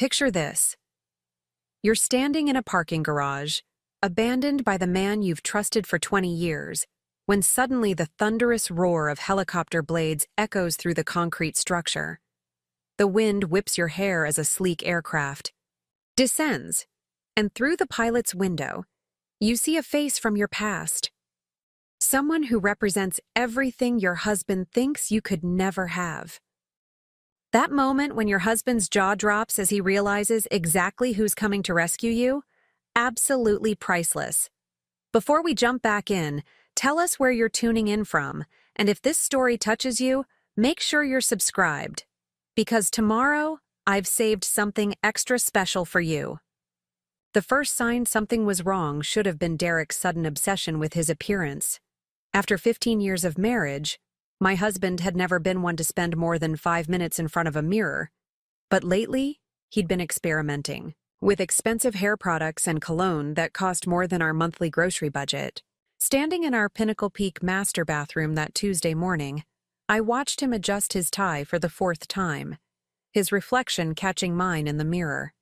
Picture this. You're standing in a parking garage, abandoned by the man you've trusted for 20 years, when suddenly the thunderous roar of helicopter blades echoes through the concrete structure. The wind whips your hair as a sleek aircraft descends, and through the pilot's window, you see a face from your past. Someone who represents everything your husband thinks you could never have. That moment when your husband's jaw drops as he realizes exactly who's coming to rescue you? Absolutely priceless. Before we jump back in, tell us where you're tuning in from, and if this story touches you, make sure you're subscribed. Because tomorrow, I've saved something extra special for you. The first sign something was wrong should have been Derek's sudden obsession with his appearance. After 15 years of marriage, my husband had never been one to spend more than 5 minutes in front of a mirror. But lately, he'd been experimenting with expensive hair products and cologne that cost more than our monthly grocery budget. Standing in our Pinnacle Peak master bathroom that Tuesday morning, I watched him adjust his tie for the 4th time, his reflection catching mine in the mirror.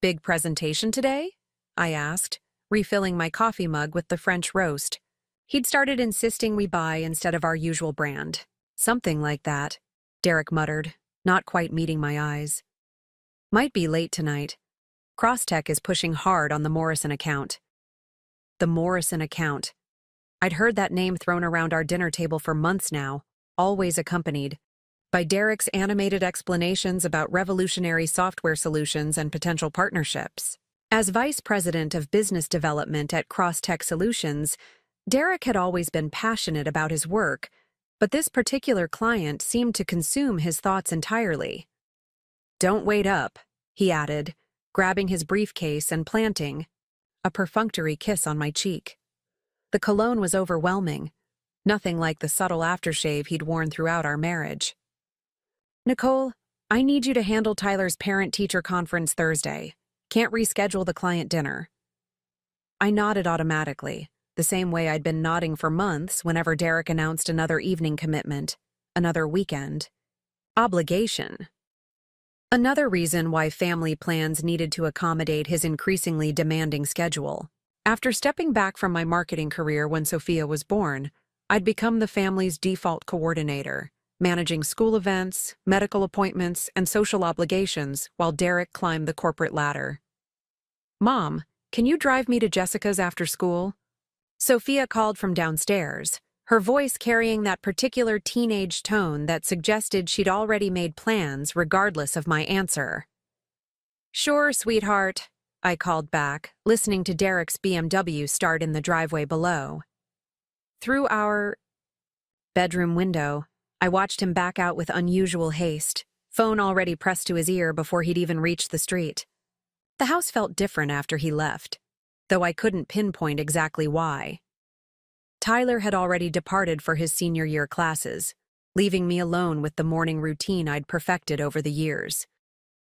"Big presentation today?" I asked, refilling my coffee mug with the French roast. He'd started insisting we buy instead of our usual brand. "Something like that," Derek muttered, not quite meeting my eyes. "Might be late tonight. Crosstech is pushing hard on the Morrison account." The Morrison account. I'd heard that name thrown around our dinner table for months now, always accompanied by Derek's animated explanations about revolutionary software solutions and potential partnerships. As Vice President of Business Development at Crosstech Solutions, Derek had always been passionate about his work, but this particular client seemed to consume his thoughts entirely. "Don't wait up," he added, grabbing his briefcase and planting a perfunctory kiss on my cheek. The cologne was overwhelming, nothing like the subtle aftershave he'd worn throughout our marriage. "Nicole, I need you to handle Tyler's parent-teacher conference Thursday. Can't reschedule the client dinner." I nodded automatically, the same way I'd been nodding for months whenever Derek announced another evening commitment, another weekend. Obligation. Another reason why family plans needed to accommodate his increasingly demanding schedule. After stepping back from my marketing career when Sophia was born, I'd become the family's default coordinator, managing school events, medical appointments, and social obligations while Derek climbed the corporate ladder. "Mom, can you drive me to Jessica's after school?" Sophia called from downstairs, her voice carrying that particular teenage tone that suggested she'd already made plans regardless of my answer. "Sure, sweetheart," I called back, listening to Derek's BMW start in the driveway below. Through our bedroom window, I watched him back out with unusual haste, phone already pressed to his ear before he'd even reached the street. The house felt different after he left, though I couldn't pinpoint exactly why. Tyler had already departed for his senior year classes, leaving me alone with the morning routine I'd perfected over the years.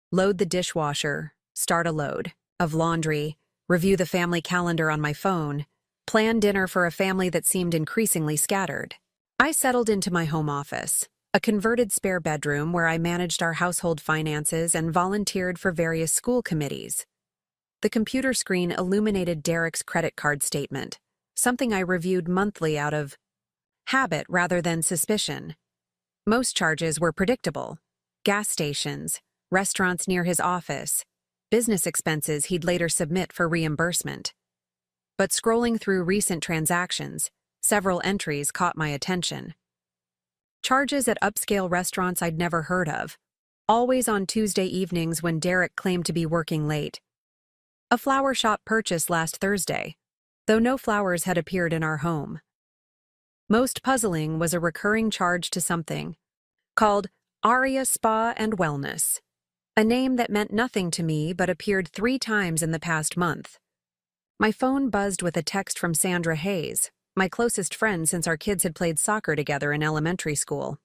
Load the dishwasher, start a load of laundry, review the family calendar on my phone, plan dinner for a family that seemed increasingly scattered. I settled into my home office, a converted spare bedroom where I managed our household finances and volunteered for various school committees. The computer screen illuminated Derek's credit card statement, something I reviewed monthly out of habit rather than suspicion. Most charges were predictable: gas stations, restaurants near his office, business expenses he'd later submit for reimbursement. But scrolling through recent transactions, several entries caught my attention. Charges at upscale restaurants I'd never heard of, always on Tuesday evenings when Derek claimed to be working late. A flower shop purchase last Thursday, though no flowers had appeared in our home. Most puzzling was a recurring charge to something called Aria Spa and Wellness, a name that meant nothing to me but appeared 3 times in the past month. My phone buzzed with a text from Sandra Hayes, my closest friend since our kids had played soccer together in elementary school.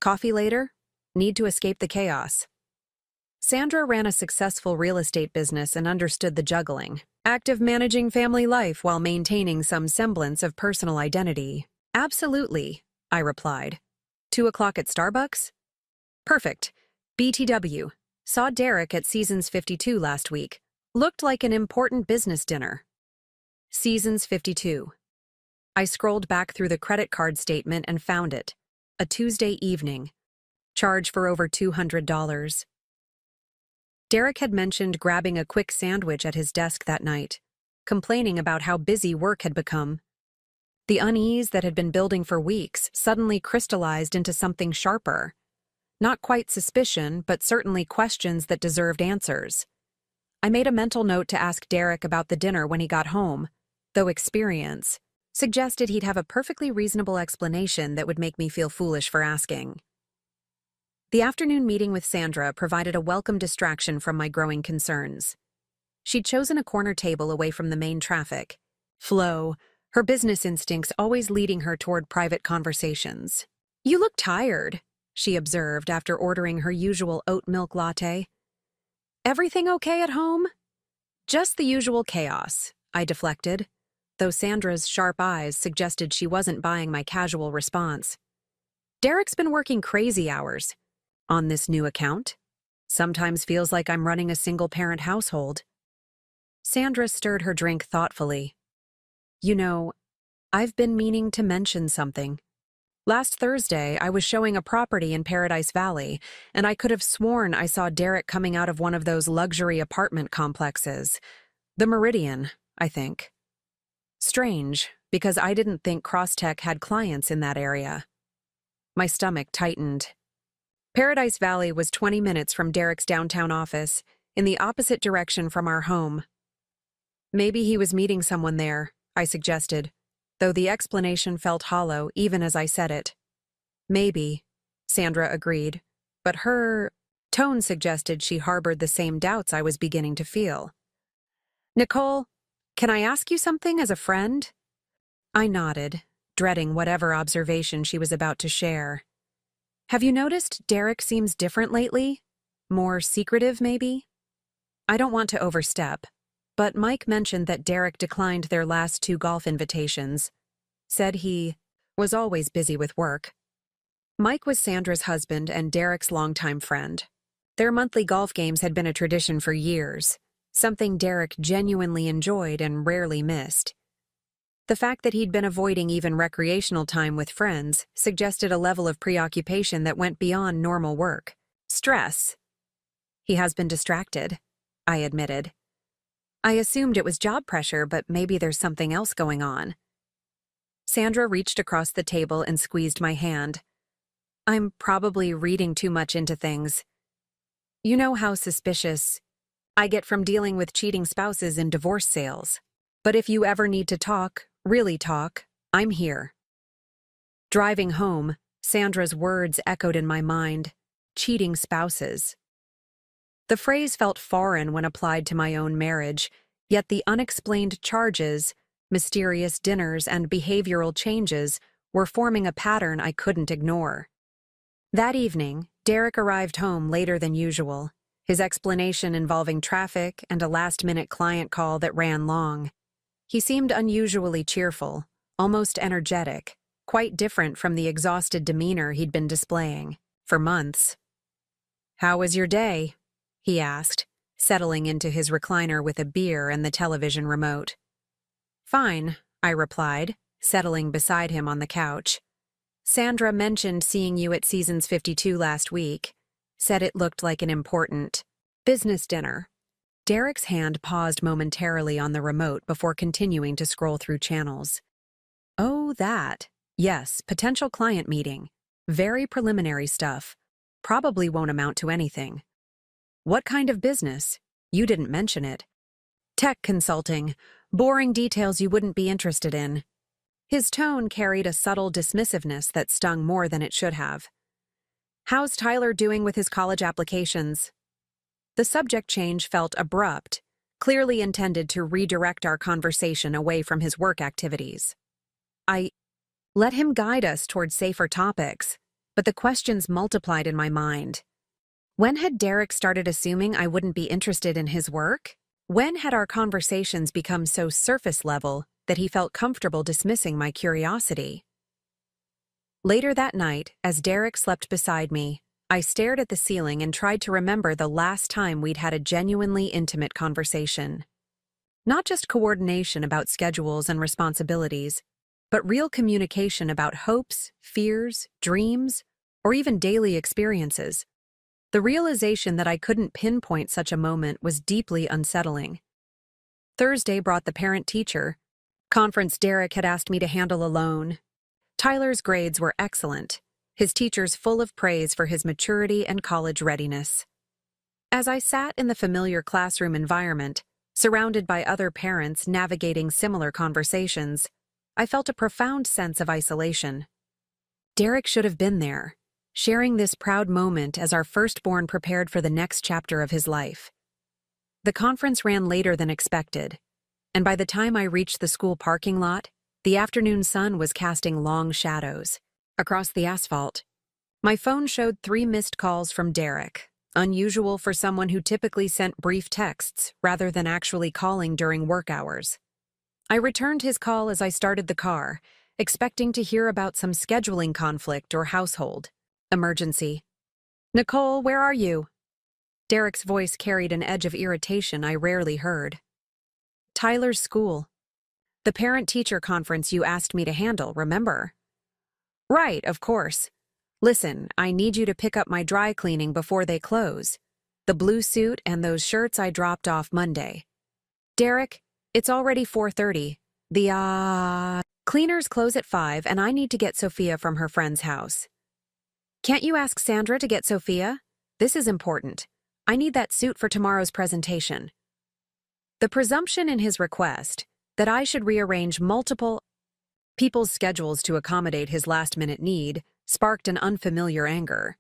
"Coffee later? Need to escape the chaos." Sandra ran a successful real estate business and understood the juggling act of managing family life while maintaining some semblance of personal identity. "Absolutely," I replied. 2 o'clock at Starbucks? Perfect. BTW. Saw Derek at Seasons 52 last week. Looked like an important business dinner. Seasons 52. I scrolled back through the credit card statement and found it. A Tuesday evening. Charge for over $200. Derek had mentioned grabbing a quick sandwich at his desk that night, complaining about how busy work had become. The unease that had been building for weeks suddenly crystallized into something sharper. Not quite suspicion, but certainly questions that deserved answers. I made a mental note to ask Derek about the dinner when he got home, though experience suggested he'd have a perfectly reasonable explanation that would make me feel foolish for asking. The afternoon meeting with Sandra provided a welcome distraction from my growing concerns. She'd chosen a corner table away from the main traffic flow, her business instincts always leading her toward private conversations. "You look tired," she observed after ordering her usual oat milk latte. "Everything okay at home?" "Just the usual chaos," I deflected, though Sandra's sharp eyes suggested she wasn't buying my casual response. "Derek's been working crazy hours. On this new account? Sometimes feels like I'm running a single-parent household." Sandra stirred her drink thoughtfully. "You know, I've been meaning to mention something. Last Thursday, I was showing a property in Paradise Valley, and I could have sworn I saw Derek coming out of one of those luxury apartment complexes. The Meridian, I think. Strange, because I didn't think Crosstech had clients in that area." My stomach tightened. Paradise Valley was 20 minutes from Derek's downtown office, in the opposite direction from our home. "Maybe he was meeting someone there," I suggested, though the explanation felt hollow even as I said it. "Maybe," Sandra agreed, but her tone suggested she harbored the same doubts I was beginning to feel. "Nicole, can I ask you something as a friend?" I nodded, dreading whatever observation she was about to share. "Have you noticed Derek seems different lately? More secretive, maybe?" I don't want to overstep, but Mike mentioned that Derek declined their last 2 golf invitations. Said he was always busy with work. Mike was Sandra's husband and Derek's longtime friend. Their monthly golf games had been a tradition for years, something Derek genuinely enjoyed and rarely missed. The fact that he'd been avoiding even recreational time with friends suggested a level of preoccupation that went beyond normal work. Stress. "He has been distracted," I admitted. "I assumed it was job pressure, but maybe there's something else going on." Sandra reached across the table and squeezed my hand. "I'm probably reading too much into things. You know how suspicious I get from dealing with cheating spouses in divorce sales. But if you ever need to talk, really talk, I'm here." Driving home, Sandra's words echoed in my mind. Cheating spouses. The phrase felt foreign when applied to my own marriage, yet the unexplained charges, mysterious dinners, and behavioral changes were forming a pattern I couldn't ignore. That evening, Derek arrived home later than usual, his explanation involving traffic and a last-minute client call that ran long. He seemed unusually cheerful, almost energetic, quite different from the exhausted demeanor he'd been displaying for months. "How was your day?" he asked, settling into his recliner with a beer and the television remote. "Fine," I replied, settling beside him on the couch. "Sandra mentioned seeing you at Seasons 52 last week. Said it looked like an important business dinner." Derek's hand paused momentarily on the remote before continuing to scroll through channels. "Oh, that. Yes, potential client meeting. Very preliminary stuff. Probably won't amount to anything." "What kind of business? You didn't mention it." "Tech consulting. Boring details you wouldn't be interested in." His tone carried a subtle dismissiveness that stung more than it should have. "How's Tyler doing with his college applications?" The subject change felt abrupt, clearly intended to redirect our conversation away from his work activities. I let him guide us toward safer topics, but the questions multiplied in my mind. When had Derek started assuming I wouldn't be interested in his work? When had our conversations become so surface level that he felt comfortable dismissing my curiosity? Later that night, as Derek slept beside me, I stared at the ceiling and tried to remember the last time we'd had a genuinely intimate conversation. Not just coordination about schedules and responsibilities, but real communication about hopes, fears, dreams, or even daily experiences. The realization that I couldn't pinpoint such a moment was deeply unsettling. Thursday brought the parent-teacher conference Derek had asked me to handle alone. Tyler's grades were excellent, his teachers full of praise for his maturity and college readiness. As I sat in the familiar classroom environment, surrounded by other parents navigating similar conversations, I felt a profound sense of isolation. Derek should have been there, sharing this proud moment as our firstborn prepared for the next chapter of his life. The conference ran later than expected, and by the time I reached the school parking lot, the afternoon sun was casting long shadows across the asphalt. My phone showed 3 missed calls from Derek, unusual for someone who typically sent brief texts rather than actually calling during work hours. I returned his call as I started the car, expecting to hear about some scheduling conflict or household emergency. "Nicole, where are you?" Derek's voice carried an edge of irritation I rarely heard. "Tyler's school. The parent-teacher conference you asked me to handle, remember?" "Right, of course. Listen, I need you to pick up my dry cleaning before they close. The blue suit and those shirts I dropped off Monday." "Derek, it's already 4:30. The cleaners close at 5 and I need to get Sophia from her friend's house." "Can't you ask Sandra to get Sophia? This is important. I need that suit for tomorrow's presentation." The presumption in his request that I should rearrange multiple people's schedules to accommodate his last-minute need sparked an unfamiliar anger.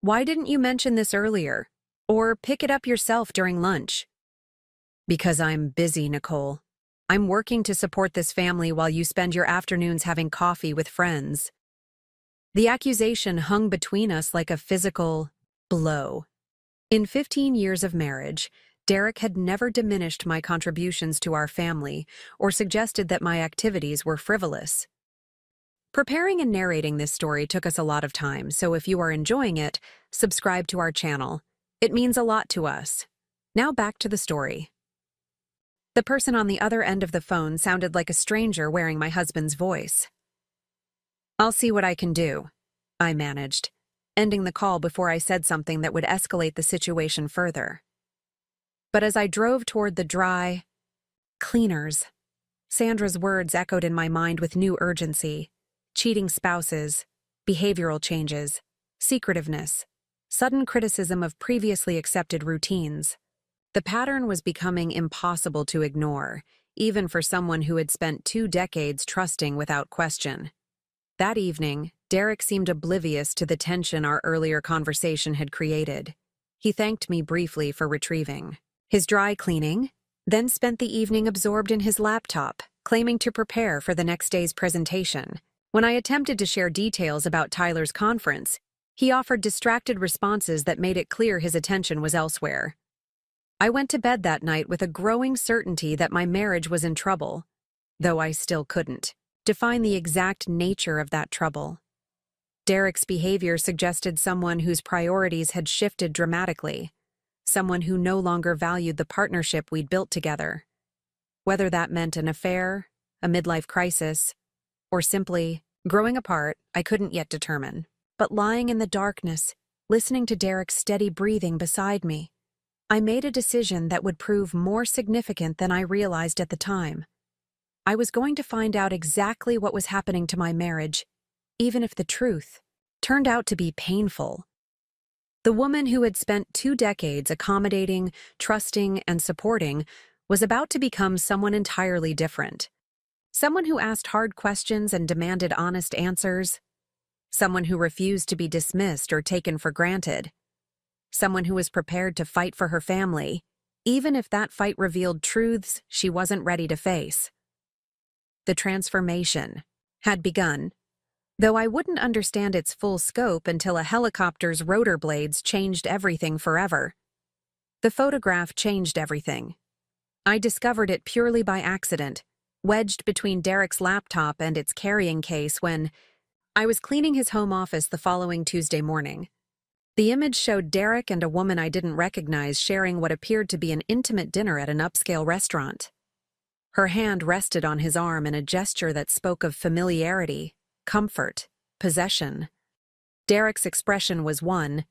"Why didn't you mention this earlier? Or pick it up yourself during lunch?" "Because I'm busy, Nicole. I'm working to support this family while you spend your afternoons having coffee with friends." The accusation hung between us like a physical blow. In 15 years of marriage, Derek had never diminished my contributions to our family or suggested that my activities were frivolous. Preparing and narrating this story took us a lot of time, so if you are enjoying it, subscribe to our channel. It means a lot to us. Now back to the story. The person on the other end of the phone sounded like a stranger wearing my husband's voice. "I'll see what I can do," I managed, ending the call before I said something that would escalate the situation further. But as I drove toward the dry cleaners, Sandra's words echoed in my mind with new urgency. Cheating spouses, behavioral changes, secretiveness, sudden criticism of previously accepted routines. The pattern was becoming impossible to ignore, even for someone who had spent 2 decades trusting without question. That evening, Derek seemed oblivious to the tension our earlier conversation had created. He thanked me briefly for retrieving his dry cleaning, then spent the evening absorbed in his laptop, claiming to prepare for the next day's presentation. When I attempted to share details about Tyler's conference, he offered distracted responses that made it clear his attention was elsewhere. I went to bed that night with a growing certainty that my marriage was in trouble, though I still couldn't define the exact nature of that trouble. Derek's behavior suggested someone whose priorities had shifted dramatically, someone who no longer valued the partnership we'd built together. Whether that meant an affair, a midlife crisis, or simply growing apart, I couldn't yet determine. But lying in the darkness, listening to Derek's steady breathing beside me, I made a decision that would prove more significant than I realized at the time. I was going to find out exactly what was happening to my marriage, even if the truth turned out to be painful. The woman who had spent 2 decades accommodating, trusting, and supporting was about to become someone entirely different. Someone who asked hard questions and demanded honest answers. Someone who refused to be dismissed or taken for granted. Someone who was prepared to fight for her family, even if that fight revealed truths she wasn't ready to face. The transformation had begun, though I wouldn't understand its full scope until a helicopter's rotor blades changed everything forever. The photograph changed everything. I discovered it purely by accident, wedged between Derek's laptop and its carrying case when I was cleaning his home office the following Tuesday morning. The image showed Derek and a woman I didn't recognize sharing what appeared to be an intimate dinner at an upscale restaurant. Her hand rested on his arm in a gesture that spoke of familiarity, comfort, possession. Derek's expression was one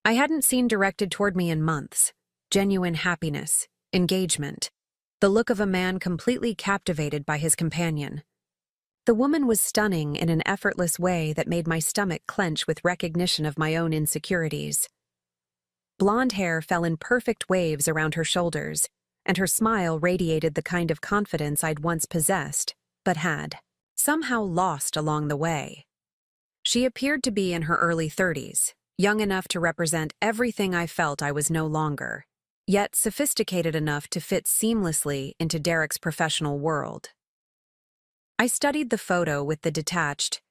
I hadn't seen directed toward me in months: genuine happiness, engagement, the look of a man completely captivated by his companion. The woman was stunning in an effortless way that made my stomach clench with recognition of my own insecurities. Blonde hair fell in perfect waves around her shoulders, and her smile radiated the kind of confidence I'd once possessed, but had somehow lost along the way. She appeared to be in her early 30s, young enough to represent everything I felt I was no longer, yet sophisticated enough to fit seamlessly into Derek's professional world. I studied the photo with the detached,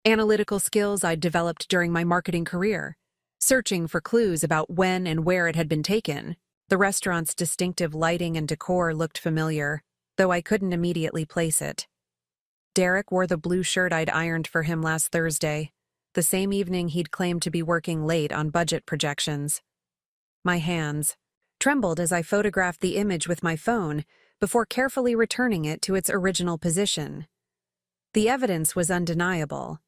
analytical skills I'd developed during my marketing career, searching for clues about when and where it had been taken. The restaurant's distinctive lighting and decor looked familiar, though I couldn't immediately place it. Derek wore the blue shirt I'd ironed for him last Thursday, the same evening he'd claimed to be working late on budget projections. My hands trembled as I photographed the image with my phone before carefully returning it to its original position. The evidence was undeniable,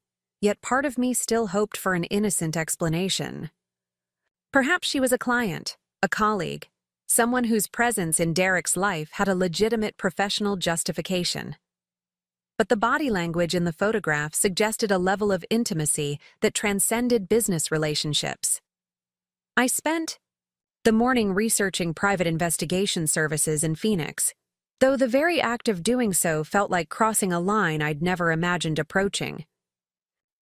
yet part of me still hoped for an innocent explanation. Perhaps she was a client, a colleague, someone whose presence in Derek's life had a legitimate professional justification. But the body language in the photograph suggested a level of intimacy that transcended business relationships. I spent the morning researching private investigation services in Phoenix, though the very act of doing so felt like crossing a line I'd never imagined approaching.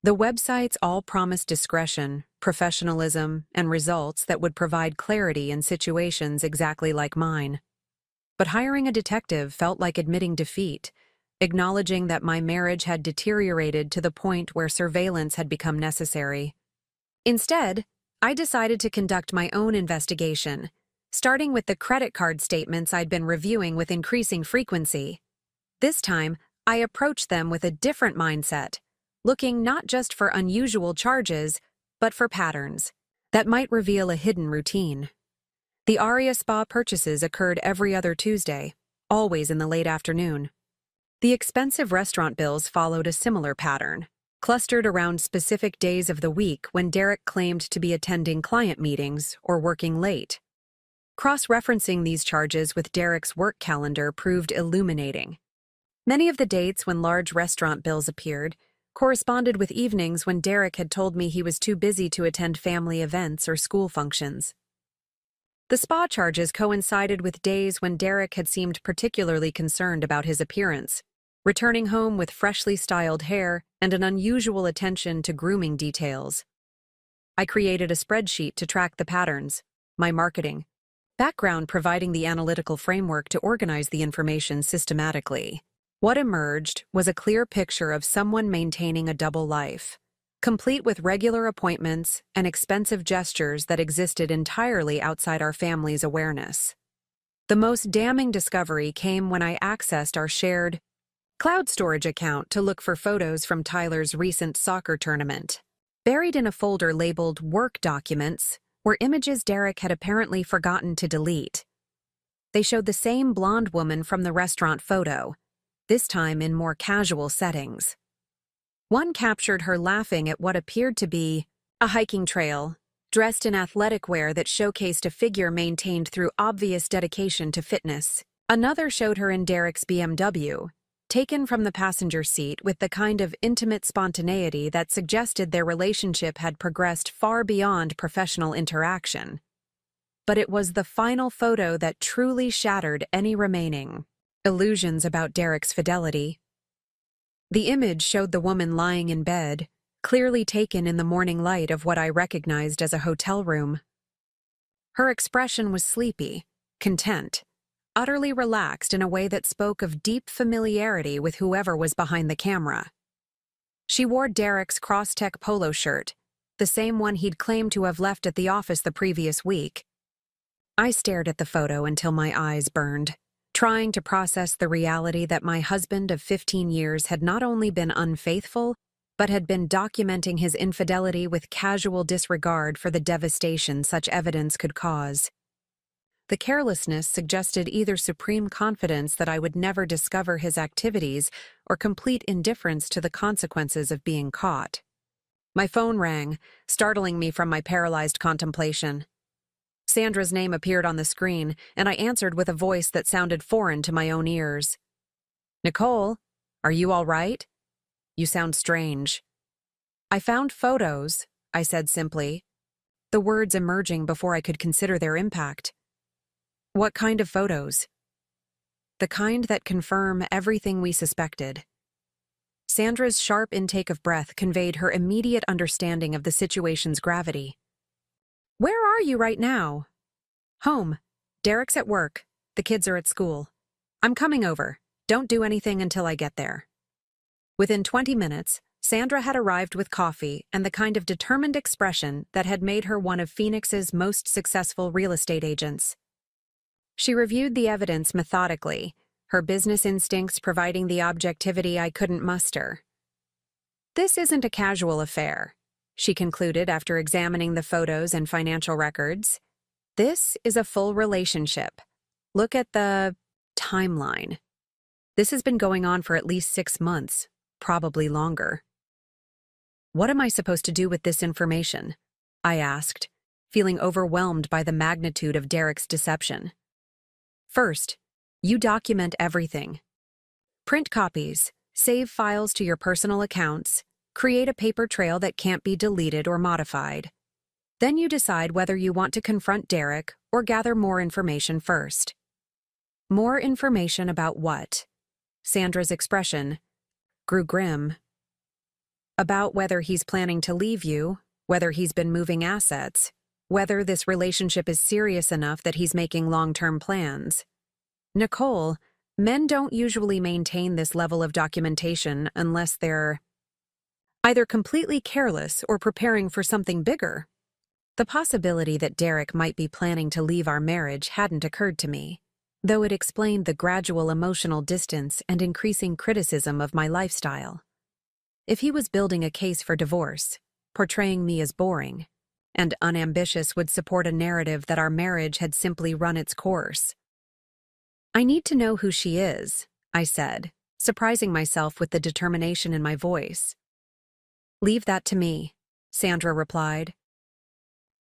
The websites all promised discretion, professionalism, and results that would provide clarity in situations exactly like mine. But hiring a detective felt like admitting defeat, acknowledging that my marriage had deteriorated to the point where surveillance had become necessary. Instead, I decided to conduct my own investigation, starting with the credit card statements I'd been reviewing with increasing frequency. This time, I approached them with a different mindset, looking not just for unusual charges, but for patterns that might reveal a hidden routine. The Aria Spa purchases occurred every other Tuesday, always in the late afternoon. The expensive restaurant bills followed a similar pattern, clustered around specific days of the week when Derek claimed to be attending client meetings or working late. Cross-referencing these charges with Derek's work calendar proved illuminating. Many of the dates when large restaurant bills appeared corresponded with evenings when Derek had told me he was too busy to attend family events or school functions. The spa charges coincided with days when Derek had seemed particularly concerned about his appearance, returning home with freshly styled hair and an unusual attention to grooming details. I created a spreadsheet to track the patterns, my marketing background providing the analytical framework to organize the information systematically. What emerged was a clear picture of someone maintaining a double life, complete with regular appointments and expensive gestures that existed entirely outside our family's awareness. The most damning discovery came when I accessed our shared cloud storage account to look for photos from Tyler's recent soccer tournament. Buried in a folder labeled Work Documents were images Derek had apparently forgotten to delete. They showed the same blonde woman from the restaurant photo, this time in more casual settings. One captured her laughing at what appeared to be a hiking trail, dressed in athletic wear that showcased a figure maintained through obvious dedication to fitness. Another showed her in Derek's BMW, taken from the passenger seat with the kind of intimate spontaneity that suggested their relationship had progressed far beyond professional interaction. But it was the final photo that truly shattered any remaining illusions about Derek's fidelity. The image showed the woman lying in bed, clearly taken in the morning light of what I recognized as a hotel room. Her expression was sleepy, content, utterly relaxed in a way that spoke of deep familiarity with whoever was behind the camera. She wore Derek's cross-tech polo shirt, the same one he'd claimed to have left at the office the previous week. I stared at the photo until my eyes burned, trying to process the reality that my husband of 15 years had not only been unfaithful, but had been documenting his infidelity with casual disregard for the devastation such evidence could cause. The carelessness suggested either supreme confidence that I would never discover his activities or complete indifference to the consequences of being caught. My phone rang, startling me from my paralyzed contemplation. Sandra's name appeared on the screen, and I answered with a voice that sounded foreign to my own ears. "Nicole, are you all right? You sound strange." "I found photos," I said simply, the words emerging before I could consider their impact. "What kind of photos?" "The kind that confirm everything we suspected." Sandra's sharp intake of breath conveyed her immediate understanding of the situation's gravity. "Where are you right now?" "Home. Derek's at work. The kids are at school. I'm coming over. Don't do anything until I get there." Within 20 minutes, Sandra had arrived with coffee and the kind of determined expression that had made her one of Phoenix's most successful real estate agents. She reviewed the evidence methodically, her business instincts providing the objectivity I couldn't muster. "This isn't a casual affair," she concluded after examining the photos and financial records. "This is a full relationship. Look at the timeline. This has been going on for at least 6 months, probably longer." "What am I supposed to do with this information?" I asked, feeling overwhelmed by the magnitude of Derek's deception. "First, you document everything. Print copies, save files to your personal accounts, create a paper trail that can't be deleted or modified. Then you decide whether you want to confront Derek or gather more information first." "More information about what?" Sandra's expression grew grim. "About whether he's planning to leave you, whether he's been moving assets, whether this relationship is serious enough that he's making long-term plans. Nicole, men don't usually maintain this level of documentation unless they're either completely careless or preparing for something bigger." The possibility that Derek might be planning to leave our marriage hadn't occurred to me, though it explained the gradual emotional distance and increasing criticism of my lifestyle. If he was building a case for divorce, portraying me as boring, and unambitious would support a narrative that our marriage had simply run its course. "I need to know who she is," I said, surprising myself with the determination in my voice. "Leave that to me," Sandra replied.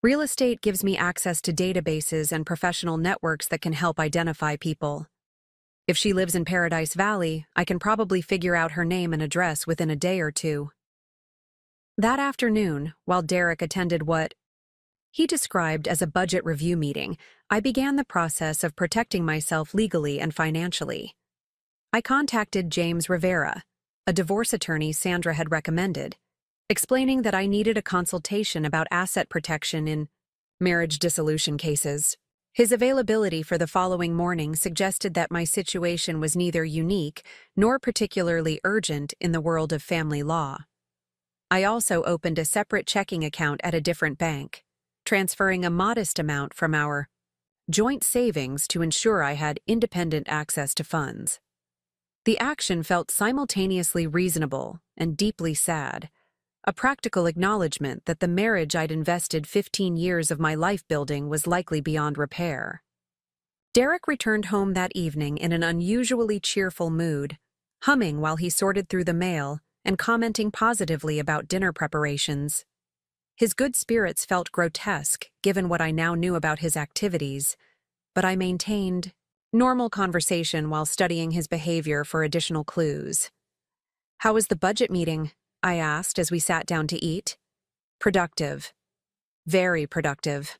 "Real estate gives me access to databases and professional networks that can help identify people. If she lives in Paradise Valley, I can probably figure out her name and address within a day or two." That afternoon, while Derek attended what he described as a budget review meeting, I began the process of protecting myself legally and financially. I contacted James Rivera, a divorce attorney Sandra had recommended, explaining that I needed a consultation about asset protection in marriage dissolution cases. His availability for the following morning suggested that my situation was neither unique nor particularly urgent in the world of family law. I also opened a separate checking account at a different bank, transferring a modest amount from our joint savings to ensure I had independent access to funds. The action felt simultaneously reasonable and deeply sad, a practical acknowledgement that the marriage I'd invested 15 years of my life building was likely beyond repair. Derek returned home that evening in an unusually cheerful mood, humming while he sorted through the mail and commenting positively about dinner preparations. His good spirits felt grotesque given what I now knew about his activities, but I maintained normal conversation while studying his behavior for additional clues. "How was the budget meeting?" I asked as we sat down to eat. "Productive. Very productive."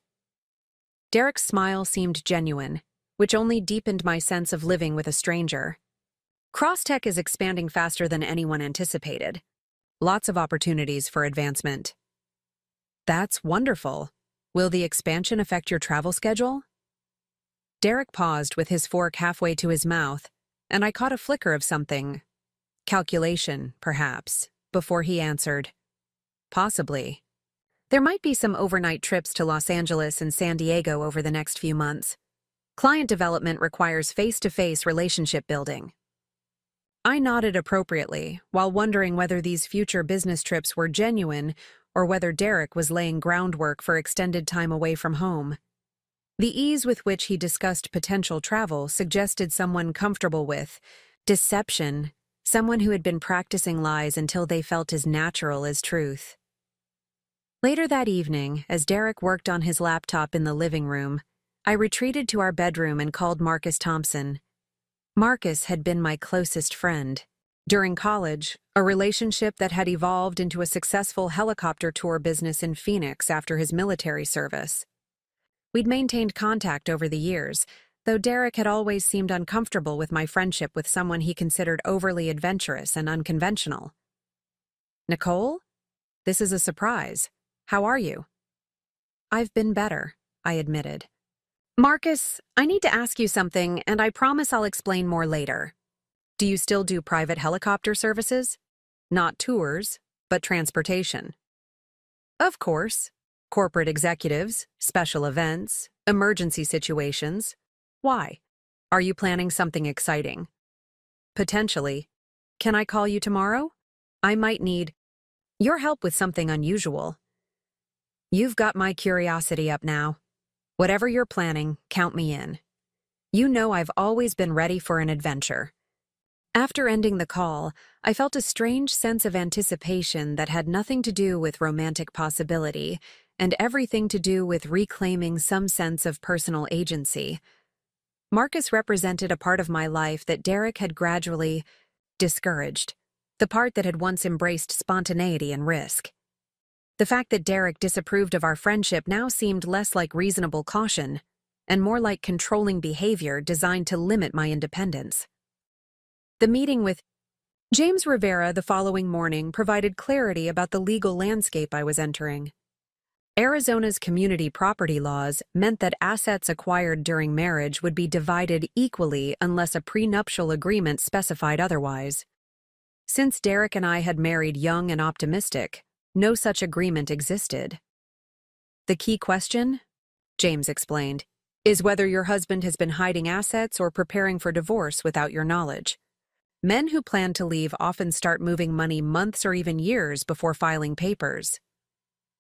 Derek's smile seemed genuine, which only deepened my sense of living with a stranger. "Crosstech is expanding faster than anyone anticipated. Lots of opportunities for advancement." "That's wonderful. Will the expansion affect your travel schedule?" Derek paused with his fork halfway to his mouth, and I caught a flicker of something. Calculation, perhaps, before he answered. "Possibly. There might be some overnight trips to Los Angeles and San Diego over the next few months. Client development requires face-to-face relationship building." I nodded appropriately, while wondering whether these future business trips were genuine or whether Derek was laying groundwork for extended time away from home. The ease with which he discussed potential travel suggested someone comfortable with deception, someone who had been practicing lies until they felt as natural as truth. Later that evening, as Derek worked on his laptop in the living room, I retreated to our bedroom and called Marcus Thompson. Marcus had been my closest friend. During college, a relationship that had evolved into a successful helicopter tour business in Phoenix after his military service. We'd maintained contact over the years, though Derek had always seemed uncomfortable with my friendship with someone he considered overly adventurous and unconventional. "Nicole? This is a surprise. How are you?" "I've been better," I admitted. "Marcus, I need to ask you something, and I promise I'll explain more later. Do you still do private helicopter services? Not tours, but transportation." "Of course. Corporate executives, special events, emergency situations. Why? Are you planning something exciting?" "Potentially. Can I call you tomorrow? I might need your help with something unusual." "You've got my curiosity up now. Whatever you're planning, count me in. You know I've always been ready for an adventure." After ending the call, I felt a strange sense of anticipation that had nothing to do with romantic possibility and everything to do with reclaiming some sense of personal agency. Marcus represented a part of my life that Derek had gradually discouraged, the part that had once embraced spontaneity and risk. The fact that Derek disapproved of our friendship now seemed less like reasonable caution and more like controlling behavior designed to limit my independence. The meeting with James Rivera the following morning provided clarity about the legal landscape I was entering. Arizona's community property laws meant that assets acquired during marriage would be divided equally unless a prenuptial agreement specified otherwise. Since Derek and I had married young and optimistic, no such agreement existed. "The key question," James explained, "is whether your husband has been hiding assets or preparing for divorce without your knowledge. Men who plan to leave often start moving money months or even years before filing papers."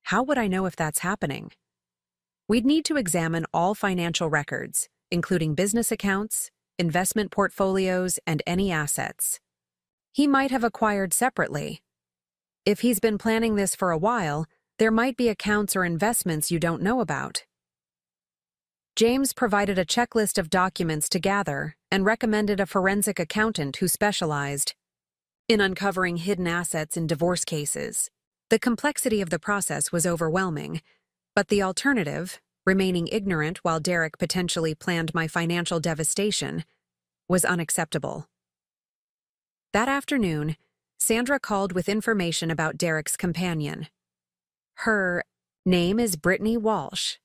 "How would I know if that's happening?" "We'd need to examine all financial records, including business accounts, investment portfolios, and any assets. He might have acquired separately. If he's been planning this for a while, there might be accounts or investments you don't know about." James provided a checklist of documents to gather and recommended a forensic accountant who specialized in uncovering hidden assets in divorce cases. The complexity of the process was overwhelming, but the alternative, remaining ignorant while Derek potentially planned my financial devastation, was unacceptable. That afternoon, Sandra called with information about Derek's companion. Her name is Brittany Walsh.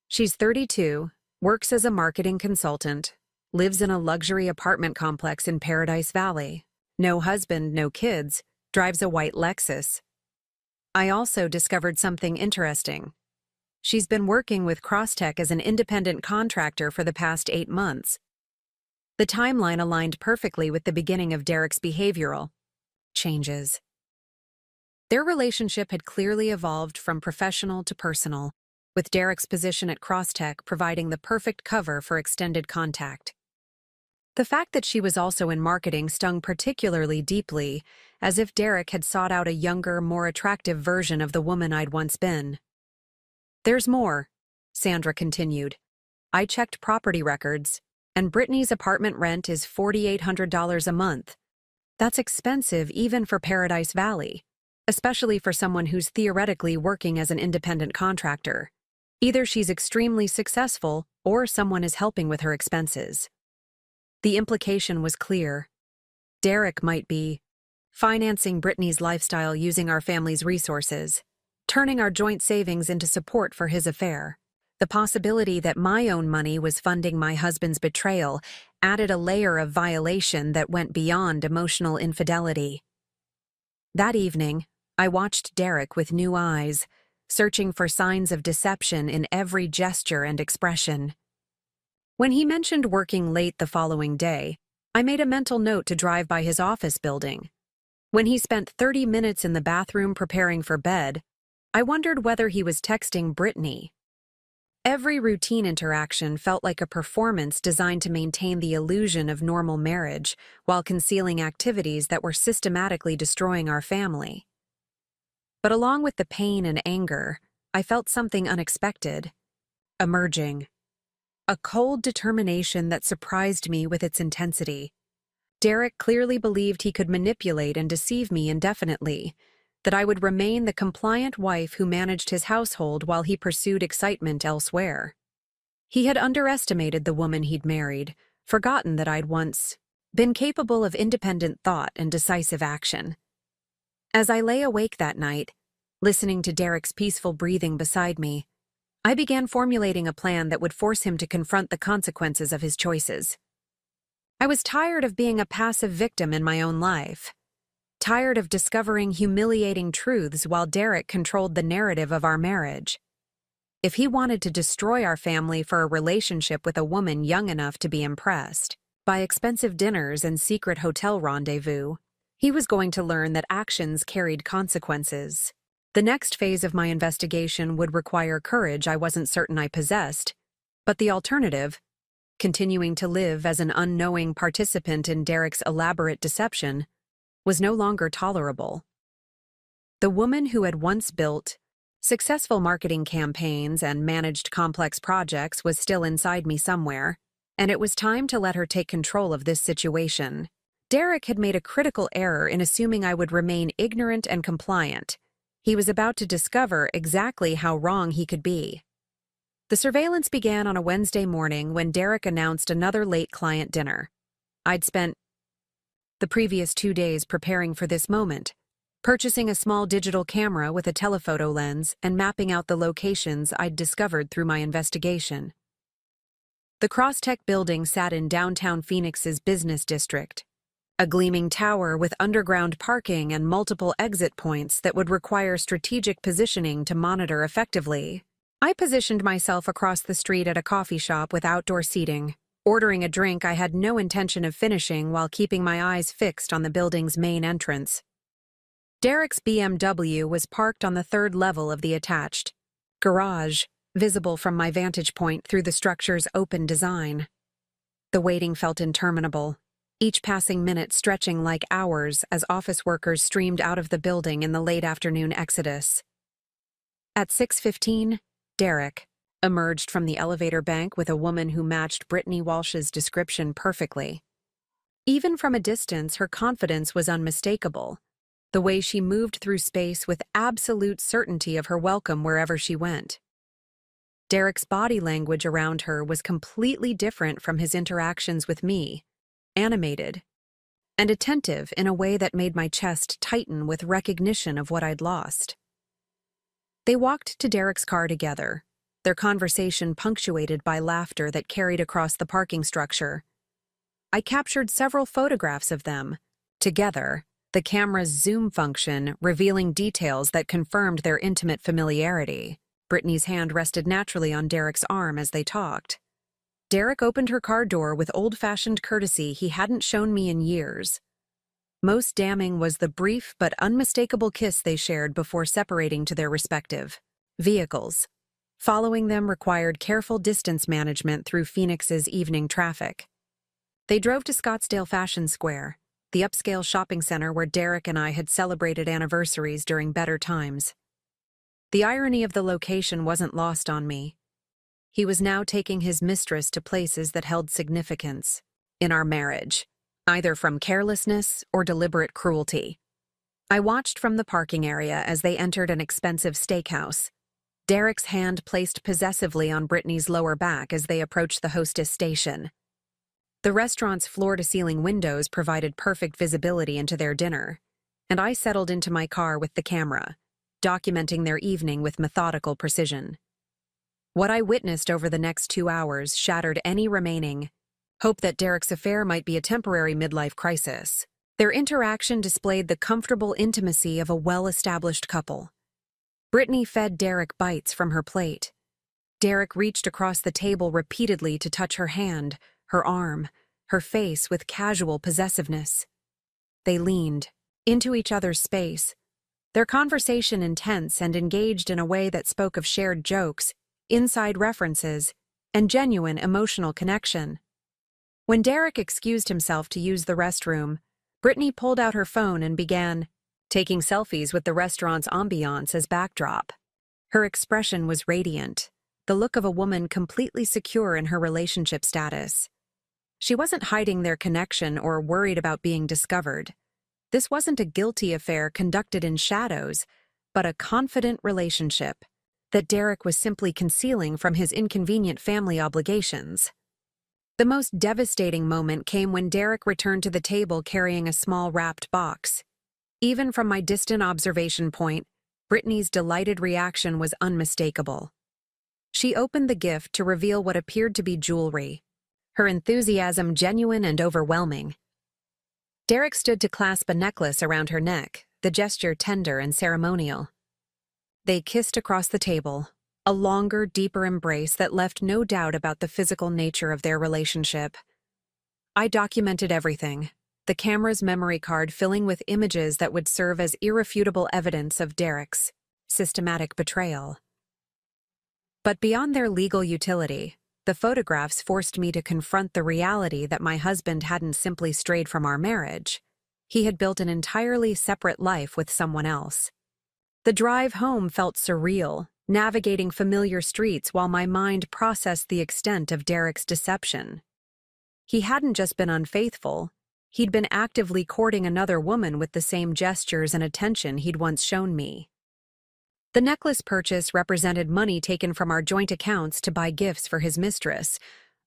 She's 32, works as a marketing consultant, lives in a luxury apartment complex in Paradise Valley. No husband, no kids, drives a white Lexus. I also discovered something interesting. She's been working with Crosstech as an independent contractor for the past 8 months. The timeline aligned perfectly with the beginning of Derek's behavioral changes. Their relationship had clearly evolved from professional to personal, with Derek's position at Crosstech providing the perfect cover for extended contact. The fact that she was also in marketing stung particularly deeply, as if Derek had sought out a younger, more attractive version of the woman I'd once been. "There's more," Sandra continued. "I checked property records, and Brittany's apartment rent is $4,800 a month. That's expensive even for Paradise Valley, especially for someone who's theoretically working as an independent contractor. Either she's extremely successful or someone is helping with her expenses." The implication was clear. Derek might be financing Brittany's lifestyle using our family's resources, turning our joint savings into support for his affair. The possibility that my own money was funding my husband's betrayal added a layer of violation that went beyond emotional infidelity. That evening, I watched Derek with new eyes, searching for signs of deception in every gesture and expression. When he mentioned working late the following day, I made a mental note to drive by his office building. When he spent 30 minutes in the bathroom preparing for bed, I wondered whether he was texting Brittany. Every routine interaction felt like a performance designed to maintain the illusion of normal marriage while concealing activities that were systematically destroying our family. But along with the pain and anger, I felt something unexpected emerging. A cold determination that surprised me with its intensity. Derek clearly believed he could manipulate and deceive me indefinitely, that I would remain the compliant wife who managed his household while he pursued excitement elsewhere. He had underestimated the woman he'd married, forgotten that I'd once been capable of independent thought and decisive action. As I lay awake that night, listening to Derek's peaceful breathing beside me, I began formulating a plan that would force him to confront the consequences of his choices. I was tired of being a passive victim in my own life, tired of discovering humiliating truths while Derek controlled the narrative of our marriage. If he wanted to destroy our family for a relationship with a woman young enough to be impressed by expensive dinners and secret hotel rendezvous, he was going to learn that actions carried consequences. The next phase of my investigation would require courage I wasn't certain I possessed, but the alternative, continuing to live as an unknowing participant in Derek's elaborate deception, was no longer tolerable. The woman who had once built successful marketing campaigns and managed complex projects was still inside me somewhere, and it was time to let her take control of this situation. Derek had made a critical error in assuming I would remain ignorant and compliant. He was about to discover exactly how wrong he could be. The surveillance began on a Wednesday morning when Derek announced another late client dinner. I'd spent the previous 2 days preparing for this moment, purchasing a small digital camera with a telephoto lens and mapping out the locations I'd discovered through my investigation. The Crosstech building sat in downtown Phoenix's business district, a gleaming tower with underground parking and multiple exit points that would require strategic positioning to monitor effectively. I positioned myself across the street at a coffee shop with outdoor seating, ordering a drink I had no intention of finishing while keeping my eyes fixed on the building's main entrance. Derek's BMW was parked on the third level of the attached garage, visible from my vantage point through the structure's open design. The waiting felt interminable, each passing minute stretching like hours as office workers streamed out of the building in the late afternoon exodus. At 6:15, Derek emerged from the elevator bank with a woman who matched Brittany Walsh's description perfectly. Even from a distance, her confidence was unmistakable, the way she moved through space with absolute certainty of her welcome wherever she went. Derek's body language around her was completely different from his interactions with me, animated and attentive in a way that made my chest tighten with recognition of what I'd lost. They walked to Derek's car together, their conversation punctuated by laughter that carried across the parking structure. I captured several photographs of them, together, the camera's zoom function revealing details that confirmed their intimate familiarity. Brittany's hand rested naturally on Derek's arm as they talked. Derek opened her car door with old-fashioned courtesy he hadn't shown me in years. Most damning was the brief but unmistakable kiss they shared before separating to their respective vehicles. Following them required careful distance management through Phoenix's evening traffic. They drove to Scottsdale Fashion Square, the upscale shopping center where Derek and I had celebrated anniversaries during better times. The irony of the location wasn't lost on me. He was now taking his mistress to places that held significance in our marriage, either from carelessness or deliberate cruelty. I watched from the parking area as they entered an expensive steakhouse, Derek's hand placed possessively on Brittany's lower back as they approached the hostess station. The restaurant's floor-to-ceiling windows provided perfect visibility into their dinner, and I settled into my car with the camera, documenting their evening with methodical precision. What I witnessed over the next 2 hours shattered any remaining hope that Derek's affair might be a temporary midlife crisis. Their interaction displayed the comfortable intimacy of a well-established couple. Brittany fed Derek bites from her plate. Derek reached across the table repeatedly to touch her hand, her arm, her face with casual possessiveness. They leaned into each other's space, their conversation intense and engaged in a way that spoke of shared jokes, inside references, and genuine emotional connection. When Derek excused himself to use the restroom, Brittany pulled out her phone and began taking selfies with the restaurant's ambiance as backdrop. Her expression was radiant, the look of a woman completely secure in her relationship status. She wasn't hiding their connection or worried about being discovered. This wasn't a guilty affair conducted in shadows, but a confident relationship that Derek was simply concealing from his inconvenient family obligations. The most devastating moment came when Derek returned to the table carrying a small wrapped box. Even from my distant observation point, Brittany's delighted reaction was unmistakable. She opened the gift to reveal what appeared to be jewelry, her enthusiasm genuine and overwhelming. Derek stood to clasp a necklace around her neck, the gesture tender and ceremonial. They kissed across the table, a longer, deeper embrace that left no doubt about the physical nature of their relationship. I documented everything, the camera's memory card filling with images that would serve as irrefutable evidence of Derek's systematic betrayal. But beyond their legal utility, the photographs forced me to confront the reality that my husband hadn't simply strayed from our marriage. He had built an entirely separate life with someone else. The drive home felt surreal, navigating familiar streets while my mind processed the extent of Derek's deception. He hadn't just been unfaithful, he'd been actively courting another woman with the same gestures and attention he'd once shown me. The necklace purchase represented money taken from our joint accounts to buy gifts for his mistress,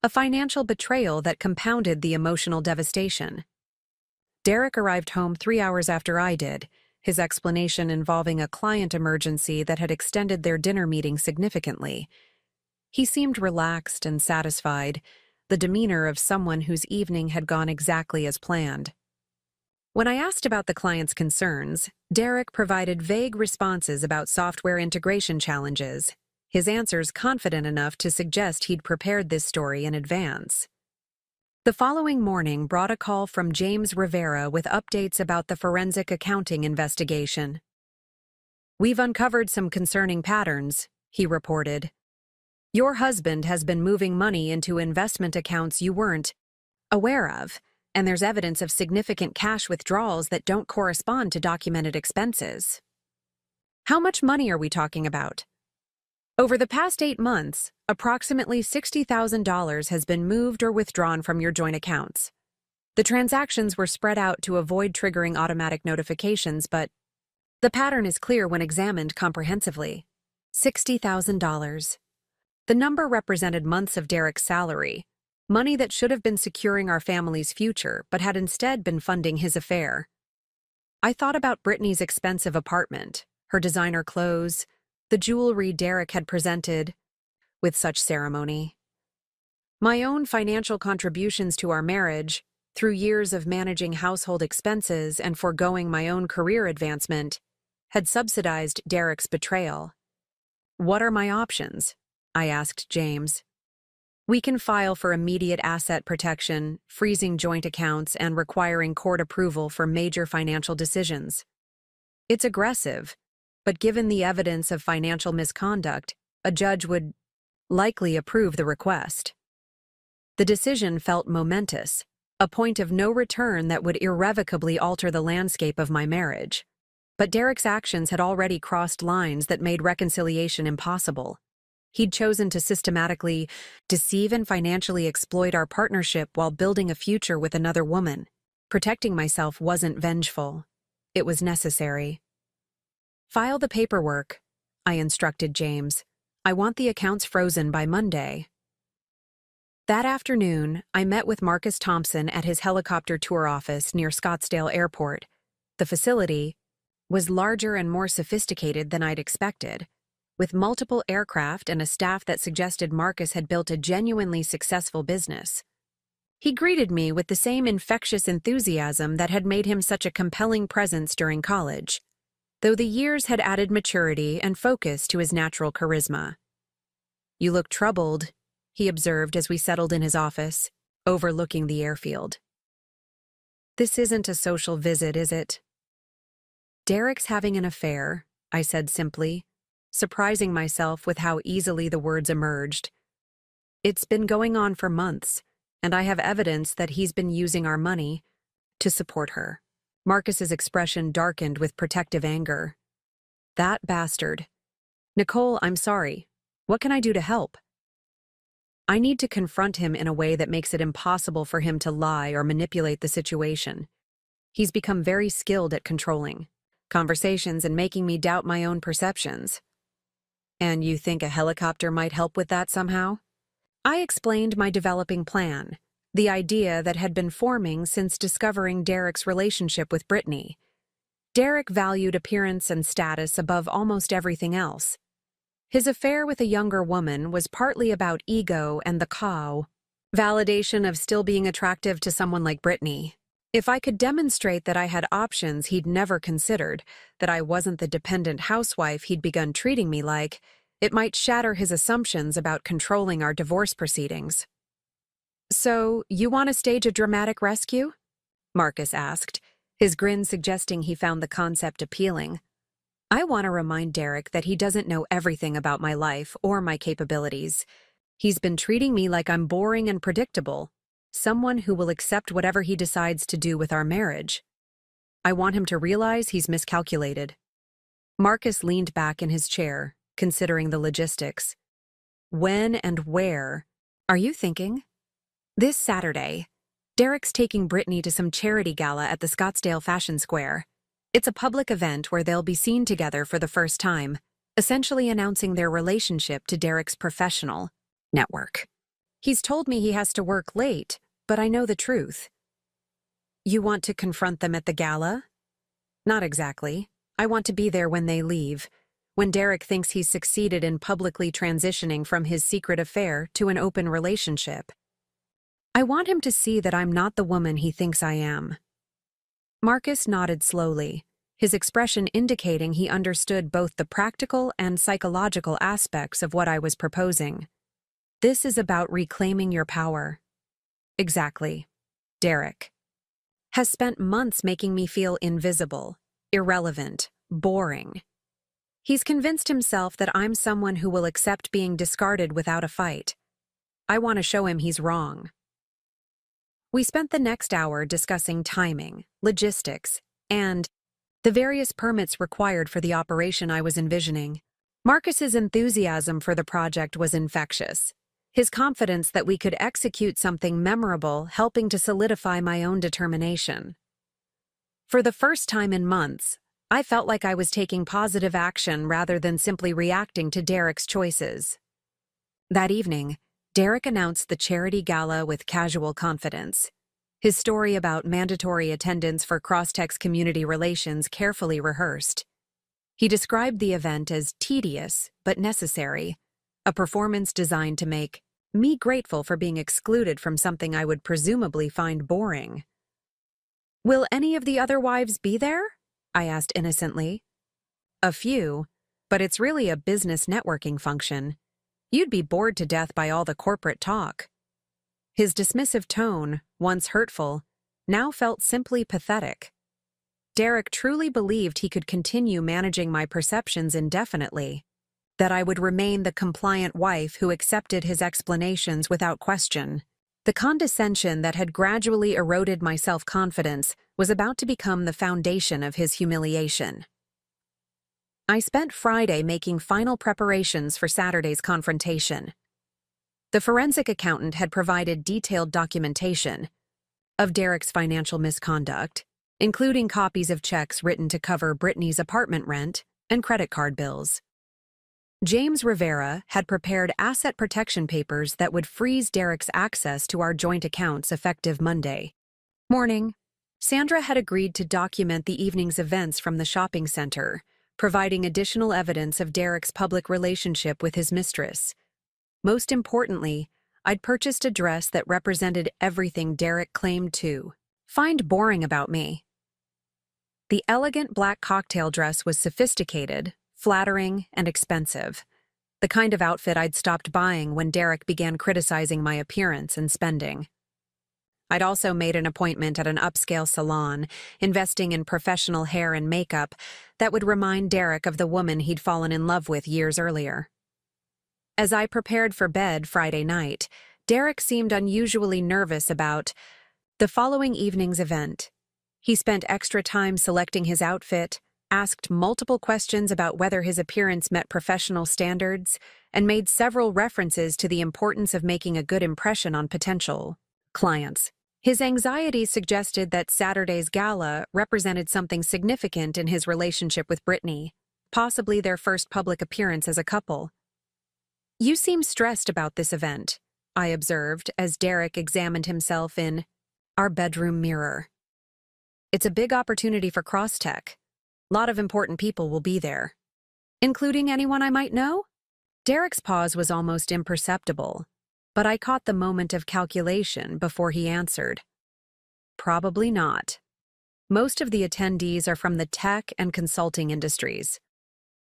a financial betrayal that compounded the emotional devastation. Derek arrived home 3 hours after I did, his explanation involving a client emergency that had extended their dinner meeting significantly. He seemed relaxed and satisfied, the demeanor of someone whose evening had gone exactly as planned. When I asked about the client's concerns, Derek provided vague responses about software integration challenges, his answers confident enough to suggest he'd prepared this story in advance. The following morning brought a call from James Rivera with updates about the forensic accounting investigation. "We've uncovered some concerning patterns," he reported. "Your husband has been moving money into investment accounts you weren't aware of, and there's evidence of significant cash withdrawals that don't correspond to documented expenses." "How much money are we talking about?" "Over the past 8 months, approximately $60,000 has been moved or withdrawn from your joint accounts. The transactions were spread out to avoid triggering automatic notifications, but the pattern is clear when examined comprehensively. $60,000. The number represented months of Derek's salary, money that should have been securing our family's future but had instead been funding his affair. I thought about Brittany's expensive apartment, her designer clothes, the jewelry Derek had presented with such ceremony. My own financial contributions to our marriage, through years of managing household expenses and foregoing my own career advancement, had subsidized Derek's betrayal. "What are my options?" I asked James. "We can file for immediate asset protection, freezing joint accounts, and requiring court approval for major financial decisions. It's aggressive, but given the evidence of financial misconduct, a judge would likely approve the request." The decision felt momentous, a point of no return that would irrevocably alter the landscape of my marriage. But Derek's actions had already crossed lines that made reconciliation impossible. He'd chosen to systematically deceive and financially exploit our partnership while building a future with another woman. Protecting myself wasn't vengeful. It was necessary. "File the paperwork," I instructed James. "I want the accounts frozen by Monday." That afternoon, I met with Marcus Thompson at his helicopter tour office near Scottsdale Airport. The facility was larger and more sophisticated than I'd expected, with multiple aircraft and a staff that suggested Marcus had built a genuinely successful business. He greeted me with the same infectious enthusiasm that had made him such a compelling presence during college, though the years had added maturity and focus to his natural charisma. "You look troubled," he observed as we settled in his office. overlooking the airfield. "This isn't a social visit, is it?" "Derek's having an affair," I said simply, surprising myself with how easily the words emerged. "It's been going on for months, and I have evidence that he's been using our money to support her." Marcus's expression darkened with protective anger. "That bastard. Nicole, I'm sorry. What can I do to help?" I need to confront him in a way that makes it impossible for him to lie or manipulate the situation. He's become very skilled at controlling conversations and making me doubt my own perceptions. "And you think a helicopter might help with that somehow?" I explained my developing plan, the idea that had been forming since discovering Derek's relationship with Brittany. Derek valued appearance and status above almost everything else. His affair with a younger woman was partly about ego and the validation of still being attractive to someone like Brittany. If I could demonstrate that I had options he'd never considered, that I wasn't the dependent housewife he'd begun treating me like, it might shatter his assumptions about controlling our divorce proceedings. "So, you want to stage a dramatic rescue?" Marcus asked, his grin suggesting he found the concept appealing. I want to remind Derek that he doesn't know everything about my life or my capabilities. He's been treating me like I'm boring and predictable, someone who will accept whatever he decides to do with our marriage. I want him to realize he's miscalculated. Marcus leaned back in his chair, considering the logistics. "When and where are you thinking?" "This Saturday. Derek's taking Brittany to some charity gala at the Scottsdale Fashion Square. It's a public event where they'll be seen together for the first time, essentially announcing their relationship to Derek's professional network. He's told me he has to work late, but I know the truth." "You want to confront them at the gala?" "Not exactly. I want to be there when they leave, when Derek thinks he's succeeded in publicly transitioning from his secret affair to an open relationship. I want him to see that I'm not the woman he thinks I am." Marcus nodded slowly, his expression indicating he understood both the practical and psychological aspects of what I was proposing. "This is about reclaiming your power." "Exactly. Derek has spent months making me feel invisible, irrelevant, boring. He's convinced himself that I'm someone who will accept being discarded without a fight. I want to show him he's wrong." We spent the next hour discussing timing, logistics, and the various permits required for the operation I was envisioning. Marcus's enthusiasm for the project was infectious, his confidence that we could execute something memorable helping to solidify my own determination. For the first time in months, I felt like I was taking positive action rather than simply reacting to Derek's choices. That evening, Derek announced the charity gala with casual confidence, his story about mandatory attendance for Crosstech's community relations carefully rehearsed. He described the event as tedious but necessary, a performance designed to make me grateful for being excluded from something I would presumably find boring. "Will any of the other wives be there?" I asked innocently. "A few, but it's really a business networking function. You'd be bored to death by all the corporate talk." His dismissive tone, once hurtful, now felt simply pathetic. Derek truly believed he could continue managing my perceptions indefinitely, that I would remain the compliant wife who accepted his explanations without question. The condescension that had gradually eroded my self-confidence was about to become the foundation of his humiliation. I spent Friday making final preparations for Saturday's confrontation. The forensic accountant had provided detailed documentation of Derek's financial misconduct, including copies of checks written to cover Brittany's apartment rent and credit card bills. James Rivera had prepared asset protection papers that would freeze Derek's access to our joint accounts effective Monday morning. Sandra had agreed to document the evening's events from the shopping center, providing additional evidence of Derek's public relationship with his mistress. Most importantly, I'd purchased a dress that represented everything Derek claimed to find boring about me. The elegant black cocktail dress was sophisticated, flattering, and expensive, the kind of outfit I'd stopped buying when Derek began criticizing my appearance and spending. I'd also made an appointment at an upscale salon, investing in professional hair and makeup that would remind Derek of the woman he'd fallen in love with years earlier. As I prepared for bed Friday night, Derek seemed unusually nervous about the following evening's event. He spent extra time selecting his outfit, asked multiple questions about whether his appearance met professional standards, and made several references to the importance of making a good impression on potential clients. His anxiety suggested that Saturday's gala represented something significant in his relationship with Brittany, possibly their first public appearance as a couple. "You seem stressed about this event," I observed as Derek examined himself in our bedroom mirror. "It's a big opportunity for Crosstech. A lot of important people will be there." "Including anyone I might know?" Derek's pause was almost imperceptible, but I caught the moment of calculation before he answered. "Probably not. Most of the attendees are from the tech and consulting industries."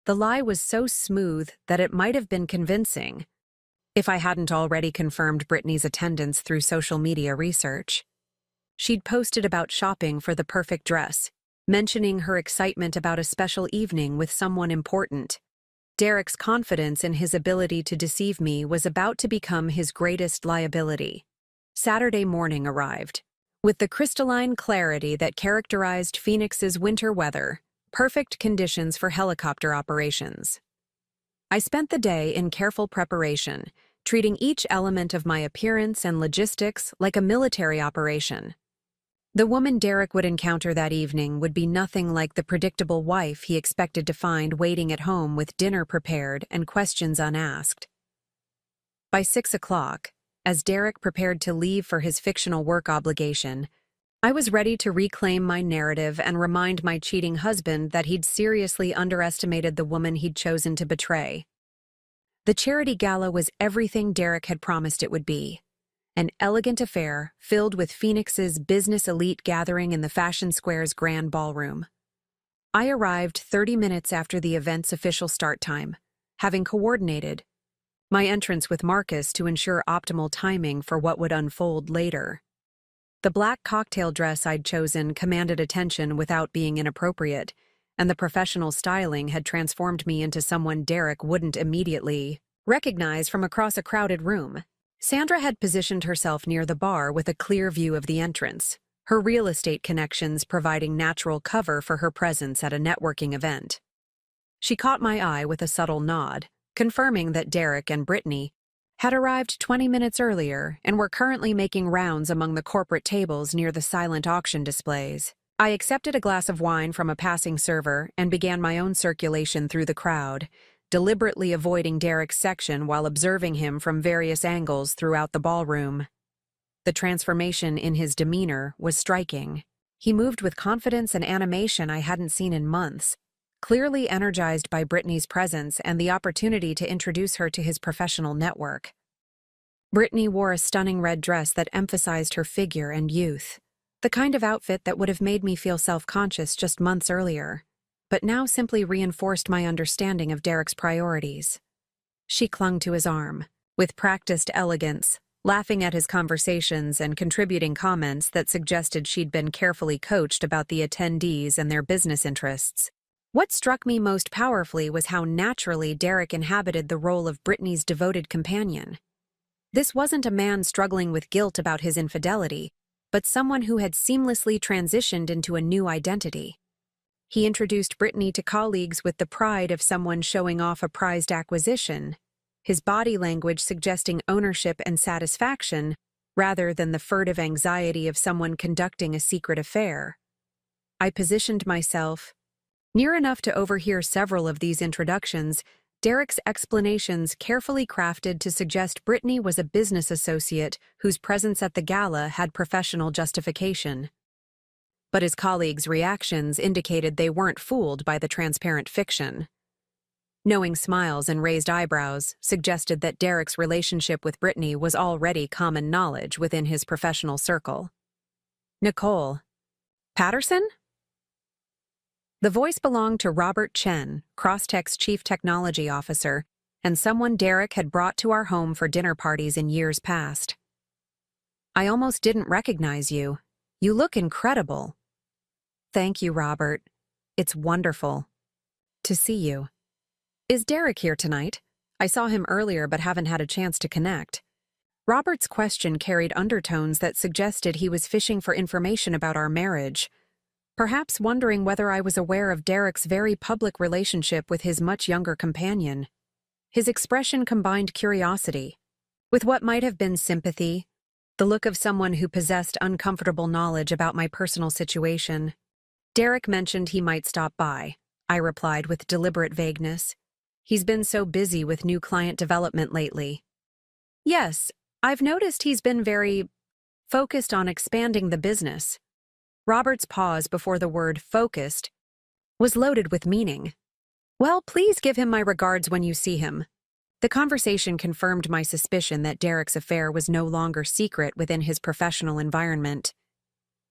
The lie was so smooth that it might have been convincing if I hadn't already confirmed Brittany's attendance through social media research. She'd posted about shopping for the perfect dress, mentioning her excitement about a special evening with someone important. Derek's confidence in his ability to deceive me was about to become his greatest liability. Saturday morning arrived. With the crystalline clarity that characterized Phoenix's winter weather, perfect conditions for helicopter operations. I spent the day in careful preparation, treating each element of my appearance and logistics like a military operation. The woman Derek would encounter that evening would be nothing like the predictable wife he expected to find waiting at home with dinner prepared and questions unasked. By 6 o'clock, as Derek prepared to leave for his fictional work obligation, I was ready to reclaim my narrative and remind my cheating husband that he'd seriously underestimated the woman he'd chosen to betray. The charity gala was everything Derek had promised it would be. An elegant affair filled with Phoenix's business elite gathering in the Fashion Square's grand ballroom. I arrived 30 minutes after the event's official start time, having coordinated my entrance with Marcus to ensure optimal timing for what would unfold later. The black cocktail dress I'd chosen commanded attention without being inappropriate, and the professional styling had transformed me into someone Derek wouldn't immediately recognize from across a crowded room. Sandra had positioned herself near the bar with a clear view of the entrance, her real estate connections providing natural cover for her presence at a networking event. She caught my eye with a subtle nod, confirming that Derek and Brittany had arrived 20 minutes earlier and were currently making rounds among the corporate tables near the silent auction displays. I accepted a glass of wine from a passing server and began my own circulation through the crowd, deliberately avoiding Derek's section while observing him from various angles throughout the ballroom. The transformation in his demeanor was striking. He moved with confidence and animation I hadn't seen in months, clearly energized by Brittany's presence and the opportunity to introduce her to his professional network. Brittany wore a stunning red dress that emphasized her figure and youth, the kind of outfit that would have made me feel self-conscious just months earlier, but now simply reinforced my understanding of Derek's priorities. She clung to his arm, with practiced elegance, laughing at his conversations and contributing comments that suggested she'd been carefully coached about the attendees and their business interests. What struck me most powerfully was how naturally Derek inhabited the role of Brittany's devoted companion. This wasn't a man struggling with guilt about his infidelity, but someone who had seamlessly transitioned into a new identity. He introduced Brittany to colleagues with the pride of someone showing off a prized acquisition, his body language suggesting ownership and satisfaction rather than the furtive anxiety of someone conducting a secret affair. I positioned myself near enough to overhear several of these introductions, Derek's explanations carefully crafted to suggest Brittany was a business associate whose presence at the gala had professional justification. But his colleagues' reactions indicated they weren't fooled by the transparent fiction. Knowing smiles and raised eyebrows suggested that Derek's relationship with Brittany was already common knowledge within his professional circle. "Nicole Patterson?" The voice belonged to Robert Chen, Crosstech's chief technology officer, and someone Derek had brought to our home for dinner parties in years past. I almost didn't recognize you. You look incredible. Thank you, Robert. It's wonderful to see you. Is Derek here tonight? I saw him earlier but haven't had a chance to connect. Robert's question carried undertones that suggested he was fishing for information about our marriage, perhaps wondering whether I was aware of Derek's very public relationship with his much younger companion. His expression combined curiosity with what might have been sympathy, the look of someone who possessed uncomfortable knowledge about my personal situation. Derek mentioned he might stop by, I replied with deliberate vagueness. He's been so busy with new client development lately. Yes, I've noticed he's been very focused on expanding the business. Robert's pause before the word focused was loaded with meaning. Well, please give him my regards when you see him. The conversation confirmed my suspicion that Derek's affair was no longer secret within his professional environment.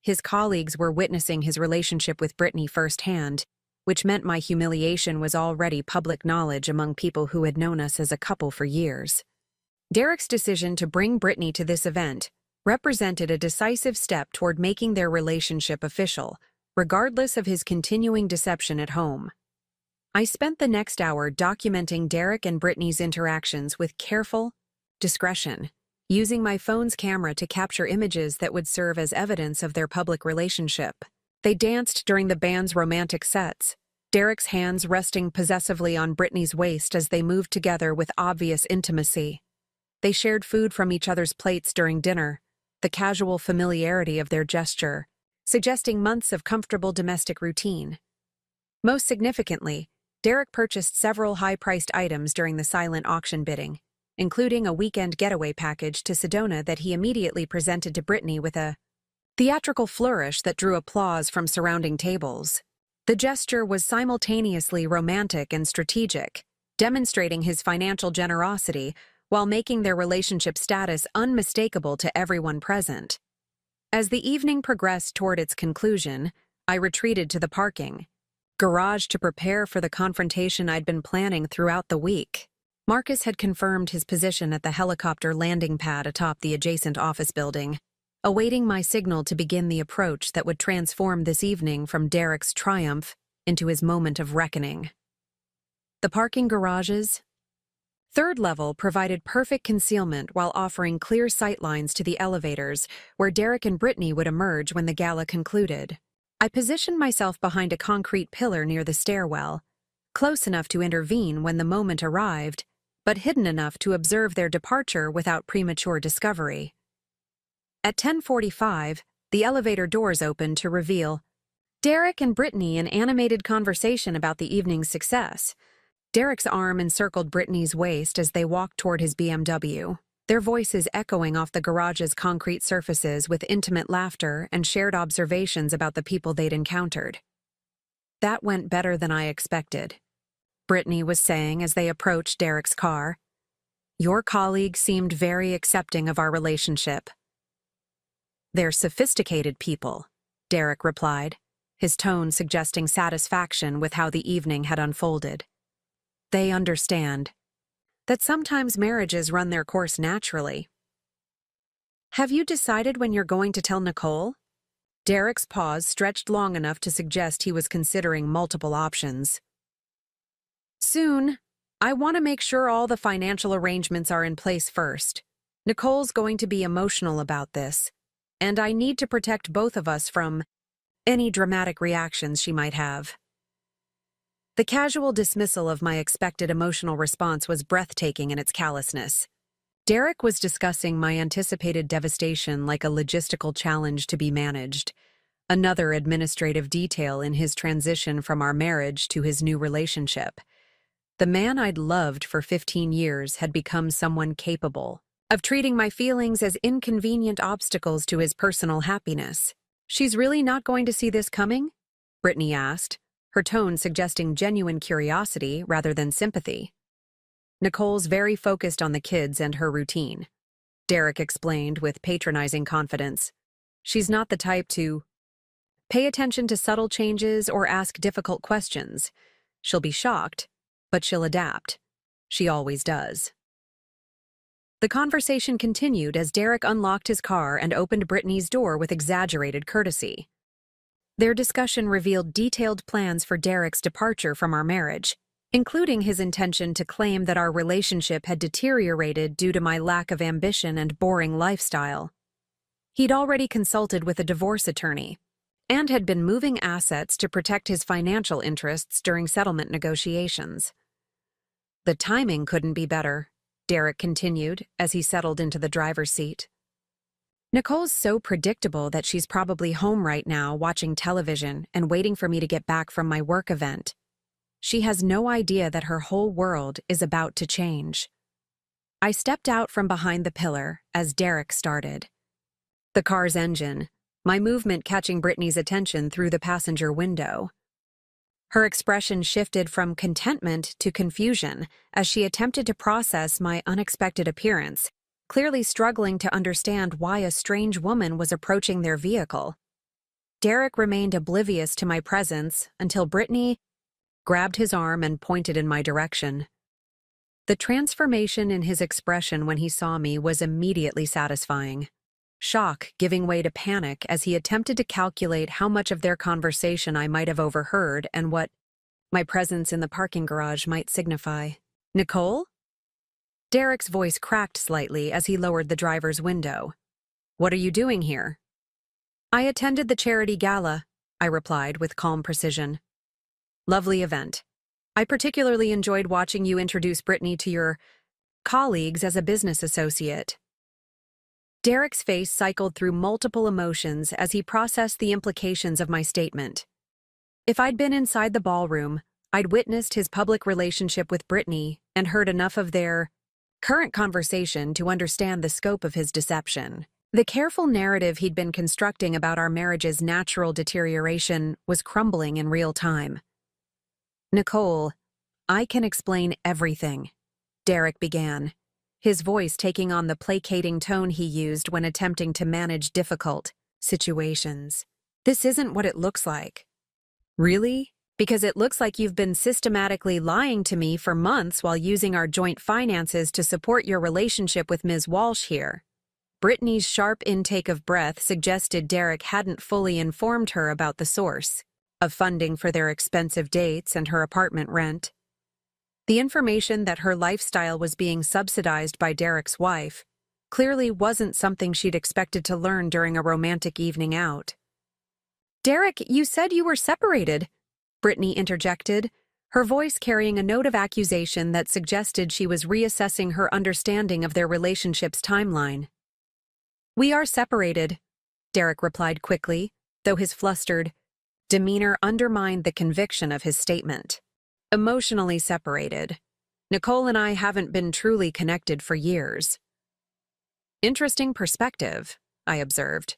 His colleagues were witnessing his relationship with Brittany firsthand, which meant my humiliation was already public knowledge among people who had known us as a couple for years. Derek's decision to bring Brittany to this event represented a decisive step toward making their relationship official, regardless of his continuing deception at home. I spent the next hour documenting Derek and Brittany's interactions with careful discretion, using my phone's camera to capture images that would serve as evidence of their public relationship. They danced during the band's romantic sets, Derek's hands resting possessively on Brittany's waist as they moved together with obvious intimacy. They shared food from each other's plates during dinner, the casual familiarity of their gesture, suggesting months of comfortable domestic routine. Most significantly, Derek purchased several high-priced items during the silent auction bidding, including a weekend getaway package to Sedona that he immediately presented to Brittany with a theatrical flourish that drew applause from surrounding tables. The gesture was simultaneously romantic and strategic, demonstrating his financial generosity while making their relationship status unmistakable to everyone present. As the evening progressed toward its conclusion, I retreated to the parking garage to prepare for the confrontation I'd been planning throughout the week. Marcus had confirmed his position at the helicopter landing pad atop the adjacent office building, awaiting my signal to begin the approach that would transform this evening from Derek's triumph into his moment of reckoning. The parking garage's third level provided perfect concealment while offering clear sightlines to the elevators where Derek and Brittany would emerge when the gala concluded. I positioned myself behind a concrete pillar near the stairwell, close enough to intervene when the moment arrived, but hidden enough to observe their departure without premature discovery. At 10:45, the elevator doors opened to reveal Derek and Brittany in animated conversation about the evening's success. Derek's arm encircled Brittany's waist as they walked toward his BMW, their voices echoing off the garage's concrete surfaces with intimate laughter and shared observations about the people they'd encountered. That went better than I expected, Brittany was saying as they approached Derek's car. Your colleagues seemed very accepting of our relationship. They're sophisticated people, Derek replied, his tone suggesting satisfaction with how the evening had unfolded. They understand that sometimes marriages run their course naturally. Have you decided when you're going to tell Nicole? Derek's pause stretched long enough to suggest he was considering multiple options. Soon. I want to make sure all the financial arrangements are in place first. Nicole's going to be emotional about this, and I need to protect both of us from any dramatic reactions she might have. The casual dismissal of my expected emotional response was breathtaking in its callousness. Derek was discussing my anticipated devastation like a logistical challenge to be managed, another administrative detail in his transition from our marriage to his new relationship. The man I'd loved for 15 years had become someone capable of treating my feelings as inconvenient obstacles to his personal happiness. She's really not going to see this coming? Brittany asked, her tone suggesting genuine curiosity rather than sympathy. Nicole's very focused on the kids and her routine, Derek explained with patronizing confidence. She's not the type to pay attention to subtle changes or ask difficult questions. She'll be shocked, but she'll adapt. She always does. The conversation continued as Derek unlocked his car and opened Brittany's door with exaggerated courtesy. Their discussion revealed detailed plans for Derek's departure from our marriage, including his intention to claim that our relationship had deteriorated due to my lack of ambition and boring lifestyle. He'd already consulted with a divorce attorney and had been moving assets to protect his financial interests during settlement negotiations. The timing couldn't be better, Derek continued as he settled into the driver's seat. Nicole's so predictable that she's probably home right now watching television and waiting for me to get back from my work event. She has no idea that her whole world is about to change. I stepped out from behind the pillar as Derek started. The car's engine, my movement catching Brittany's attention through the passenger window. Her expression shifted from contentment to confusion as she attempted to process my unexpected appearance, clearly struggling to understand why a strange woman was approaching their vehicle. Derek remained oblivious to my presence until Brittany grabbed his arm and pointed in my direction. The transformation in his expression when he saw me was immediately satisfying, shock giving way to panic as he attempted to calculate how much of their conversation I might have overheard and what my presence in the parking garage might signify. "Nicole?" Derek's voice cracked slightly as he lowered the driver's window. "What are you doing here?" "I attended the charity gala," I replied with calm precision. "Lovely event. I particularly enjoyed watching you introduce Brittany to your colleagues as a business associate." Derek's face cycled through multiple emotions as he processed the implications of my statement. If I'd been inside the ballroom, I'd witnessed his public relationship with Brittany and heard enough of their current conversation to understand the scope of his deception. The careful narrative he'd been constructing about our marriage's natural deterioration was crumbling in real time. "Nicole, I can explain everything," Derek began, his voice taking on the placating tone he used when attempting to manage difficult situations. "This isn't what it looks like." "Really? Because it looks like you've been systematically lying to me for months while using our joint finances to support your relationship with Ms. Walsh here." Brittany's sharp intake of breath suggested Derek hadn't fully informed her about the source of funding for their expensive dates and her apartment rent. The information that her lifestyle was being subsidized by Derek's wife clearly wasn't something she'd expected to learn during a romantic evening out. "Derek, you said you were separated," Brittany interjected, her voice carrying a note of accusation that suggested she was reassessing her understanding of their relationship's timeline. "We are separated," Derek replied quickly, though his flustered demeanor undermined the conviction of his statement. "Emotionally separated. Nicole and I haven't been truly connected for years." "Interesting perspective," I observed,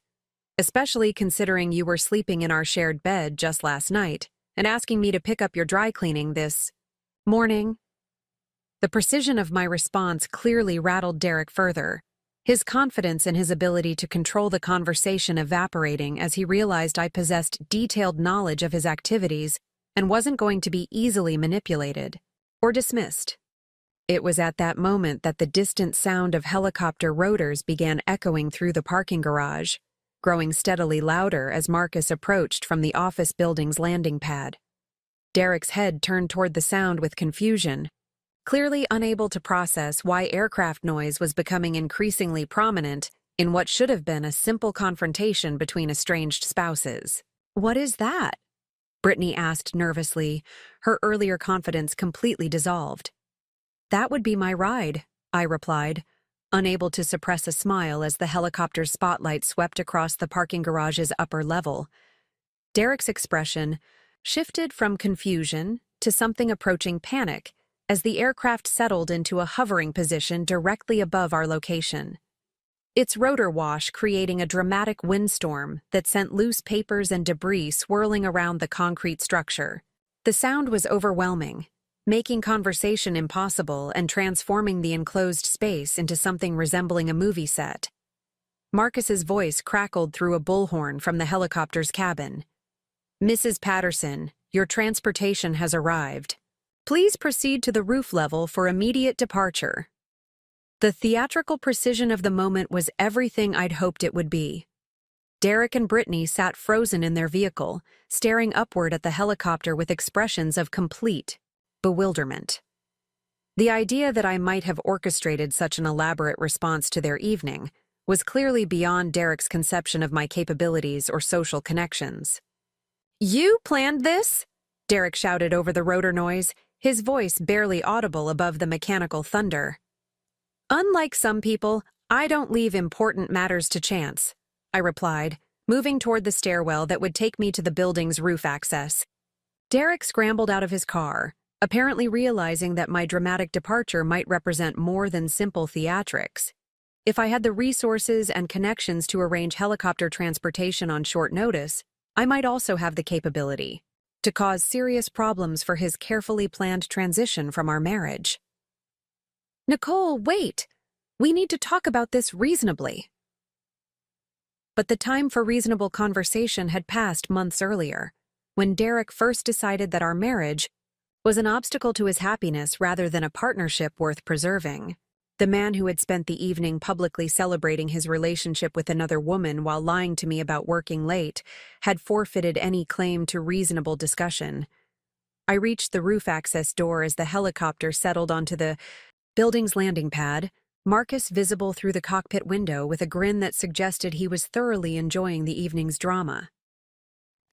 "especially considering you were sleeping in our shared bed just last night and asking me to pick up your dry cleaning this morning." The precision of my response clearly rattled Derek further, his confidence in his ability to control the conversation evaporating as he realized I possessed detailed knowledge of his activities and wasn't going to be easily manipulated or dismissed. It was at that moment that the distant sound of helicopter rotors began echoing through the parking garage, growing steadily louder as Marcus approached from the office building's landing pad. Derek's head turned toward the sound with confusion, clearly unable to process why aircraft noise was becoming increasingly prominent in what should have been a simple confrontation between estranged spouses. "What is that?" Brittany asked nervously, her earlier confidence completely dissolved. "That would be my ride," I replied, unable to suppress a smile as the helicopter's spotlight swept across the parking garage's upper level. Derek's expression shifted from confusion to something approaching panic as the aircraft settled into a hovering position directly above our location. Its rotor wash creating a dramatic windstorm that sent loose papers and debris swirling around the concrete structure. The sound was overwhelming, making conversation impossible and transforming the enclosed space into something resembling a movie set. Marcus's voice crackled through a bullhorn from the helicopter's cabin. "Mrs. Patterson, your transportation has arrived. Please proceed to the roof level for immediate departure." The theatrical precision of the moment was everything I'd hoped it would be. Derek and Brittany sat frozen in their vehicle, staring upward at the helicopter with expressions of complete bewilderment. The idea that I might have orchestrated such an elaborate response to their evening was clearly beyond Derek's conception of my capabilities or social connections. "You planned this?" Derek shouted over the rotor noise, his voice barely audible above the mechanical thunder. "Unlike some people, I don't leave important matters to chance," I replied, moving toward the stairwell that would take me to the building's roof access. Derek scrambled out of his car, apparently realizing that my dramatic departure might represent more than simple theatrics. If I had the resources and connections to arrange helicopter transportation on short notice, I might also have the capability to cause serious problems for his carefully planned transition from our marriage. "Nicole, wait! We need to talk about this reasonably." But the time for reasonable conversation had passed months earlier, when Derek first decided that our marriage was an obstacle to his happiness rather than a partnership worth preserving. The man who had spent the evening publicly celebrating his relationship with another woman while lying to me about working late had forfeited any claim to reasonable discussion. I reached the roof access door as the helicopter settled onto the building's landing pad, Marcus visible through the cockpit window with a grin that suggested he was thoroughly enjoying the evening's drama.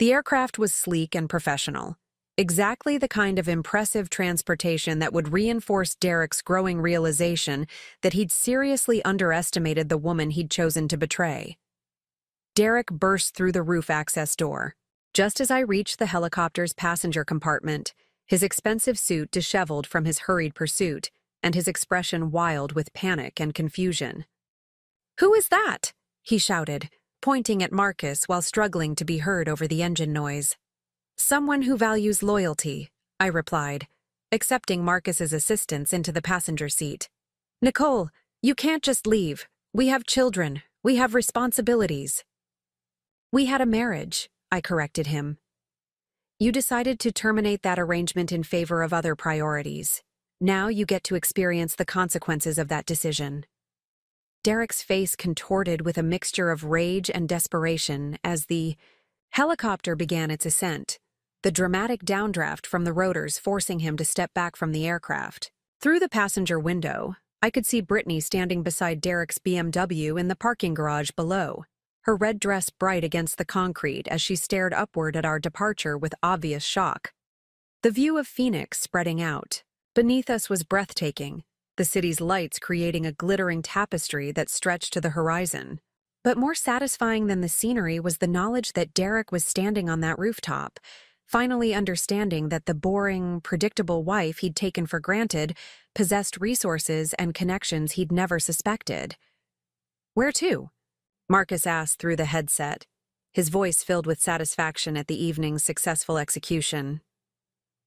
The aircraft was sleek and professional, exactly the kind of impressive transportation that would reinforce Derek's growing realization that he'd seriously underestimated the woman he'd chosen to betray. Derek burst through the roof access door. Just as I reached the helicopter's passenger compartment, his expensive suit disheveled from his hurried pursuit, and his expression wild with panic and confusion. "Who is that?" he shouted, pointing at Marcus while struggling to be heard over the engine noise. "Someone who values loyalty," I replied, accepting Marcus's assistance into the passenger seat. "Nicole, you can't just leave. We have children. We have responsibilities." "We had a marriage," I corrected him. "You decided to terminate that arrangement in favor of other priorities. Now you get to experience the consequences of that decision." Derek's face contorted with a mixture of rage and desperation as the helicopter began its ascent, the dramatic downdraft from the rotors forcing him to step back from the aircraft. Through the passenger window, I could see Brittany standing beside Derek's BMW in the parking garage below, her red dress bright against the concrete as she stared upward at our departure with obvious shock. The view of Phoenix spreading out beneath us was breathtaking, the city's lights creating a glittering tapestry that stretched to the horizon. But more satisfying than the scenery was the knowledge that Derek was standing on that rooftop, finally understanding that the boring, predictable wife he'd taken for granted possessed resources and connections he'd never suspected. "Where to?" Marcus asked through the headset, his voice filled with satisfaction at the evening's successful execution.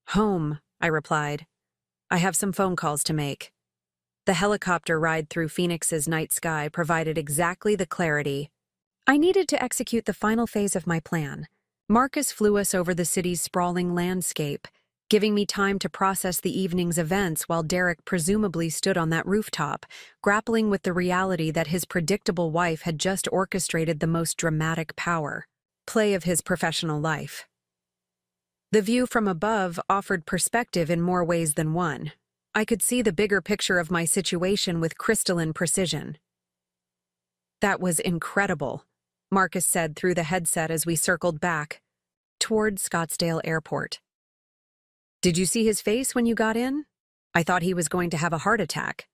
"Home," I replied. "I have some phone calls to make." The helicopter ride through Phoenix's night sky provided exactly the clarity I needed to execute the final phase of my plan. Marcus flew us over the city's sprawling landscape, giving me time to process the evening's events while Derek presumably stood on that rooftop, grappling with the reality that his predictable wife had just orchestrated the most dramatic power play of his professional life. The view from above offered perspective in more ways than one. I could see the bigger picture of my situation with crystalline precision. "That was incredible," Marcus said through the headset as we circled back toward Scottsdale Airport. "Did you see his face when you got in? I thought he was going to have a heart attack."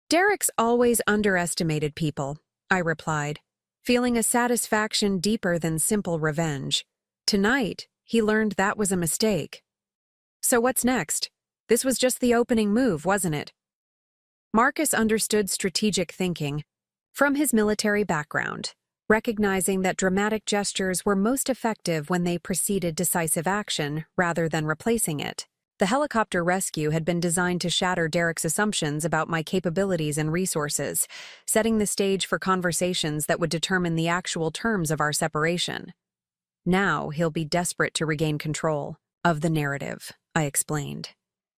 "Derek's always underestimated people," I replied, feeling a satisfaction deeper than simple revenge. Tonight, he learned that was a mistake. "So what's next? This was just the opening move, wasn't it?" Marcus understood strategic thinking from his military background, recognizing that dramatic gestures were most effective when they preceded decisive action rather than replacing it. The helicopter rescue had been designed to shatter Derek's assumptions about my capabilities and resources, setting the stage for conversations that would determine the actual terms of our separation. Now he'll be desperate to regain control of the narrative, I explained.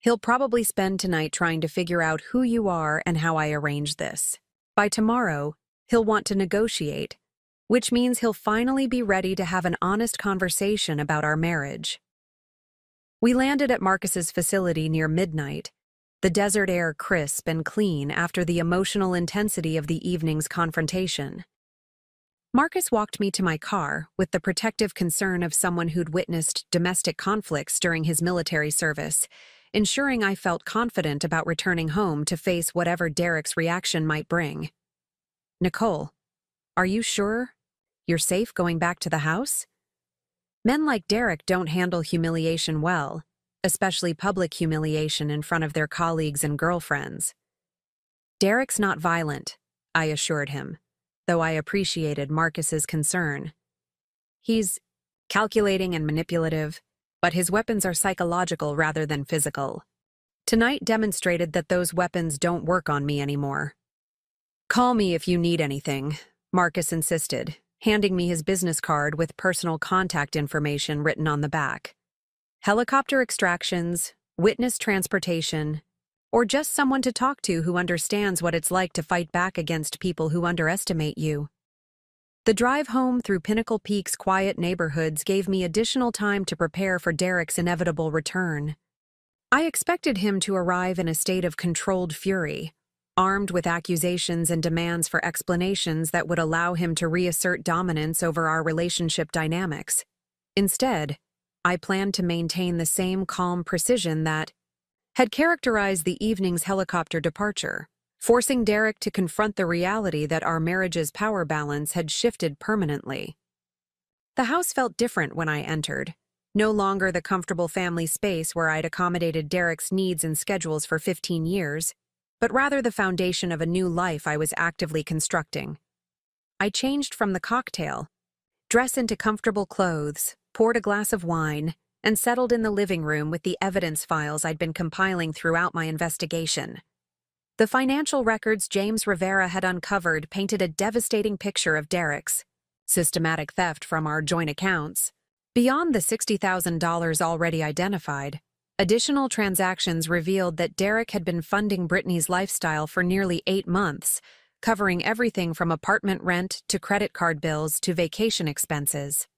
He'll probably spend tonight trying to figure out who you are and how I arranged this. By tomorrow, he'll want to negotiate, which means he'll finally be ready to have an honest conversation about our marriage. We landed at Marcus's facility near midnight, the desert air crisp and clean after the emotional intensity of the evening's confrontation. Marcus walked me to my car with the protective concern of someone who'd witnessed domestic conflicts during his military service, ensuring I felt confident about returning home to face whatever Derek's reaction might bring. "Nicole, are you sure you're safe going back to the house?" Men like Derek don't handle humiliation well, especially public humiliation in front of their colleagues and girlfriends. "Derek's not violent," I assured him, though I appreciated Marcus's concern. "He's calculating and manipulative, but his weapons are psychological rather than physical. Tonight demonstrated that those weapons don't work on me anymore." "Call me if you need anything," Marcus insisted, handing me his business card with personal contact information written on the back. Helicopter extractions, witness transportation, or just someone to talk to who understands what it's like to fight back against people who underestimate you. The drive home through Pinnacle Peak's quiet neighborhoods gave me additional time to prepare for Derek's inevitable return. I expected him to arrive in a state of controlled fury, armed with accusations and demands for explanations that would allow him to reassert dominance over our relationship dynamics. Instead, I planned to maintain the same calm precision that had characterized the evening's helicopter departure, forcing Derek to confront the reality that our marriage's power balance had shifted permanently. The house felt different when I entered, no longer the comfortable family space where I'd accommodated Derek's needs and schedules for 15 years, but rather the foundation of a new life I was actively constructing. I changed from the cocktail, dressed into comfortable clothes, poured a glass of wine, and settled in the living room with the evidence files I'd been compiling throughout my investigation. The financial records James Rivera had uncovered painted a devastating picture of Derek's systematic theft from our joint accounts. Beyond the $60,000 already identified, additional transactions revealed that Derek had been funding Brittany's lifestyle for nearly 8 months, covering everything from apartment rent to credit card bills to vacation expenses.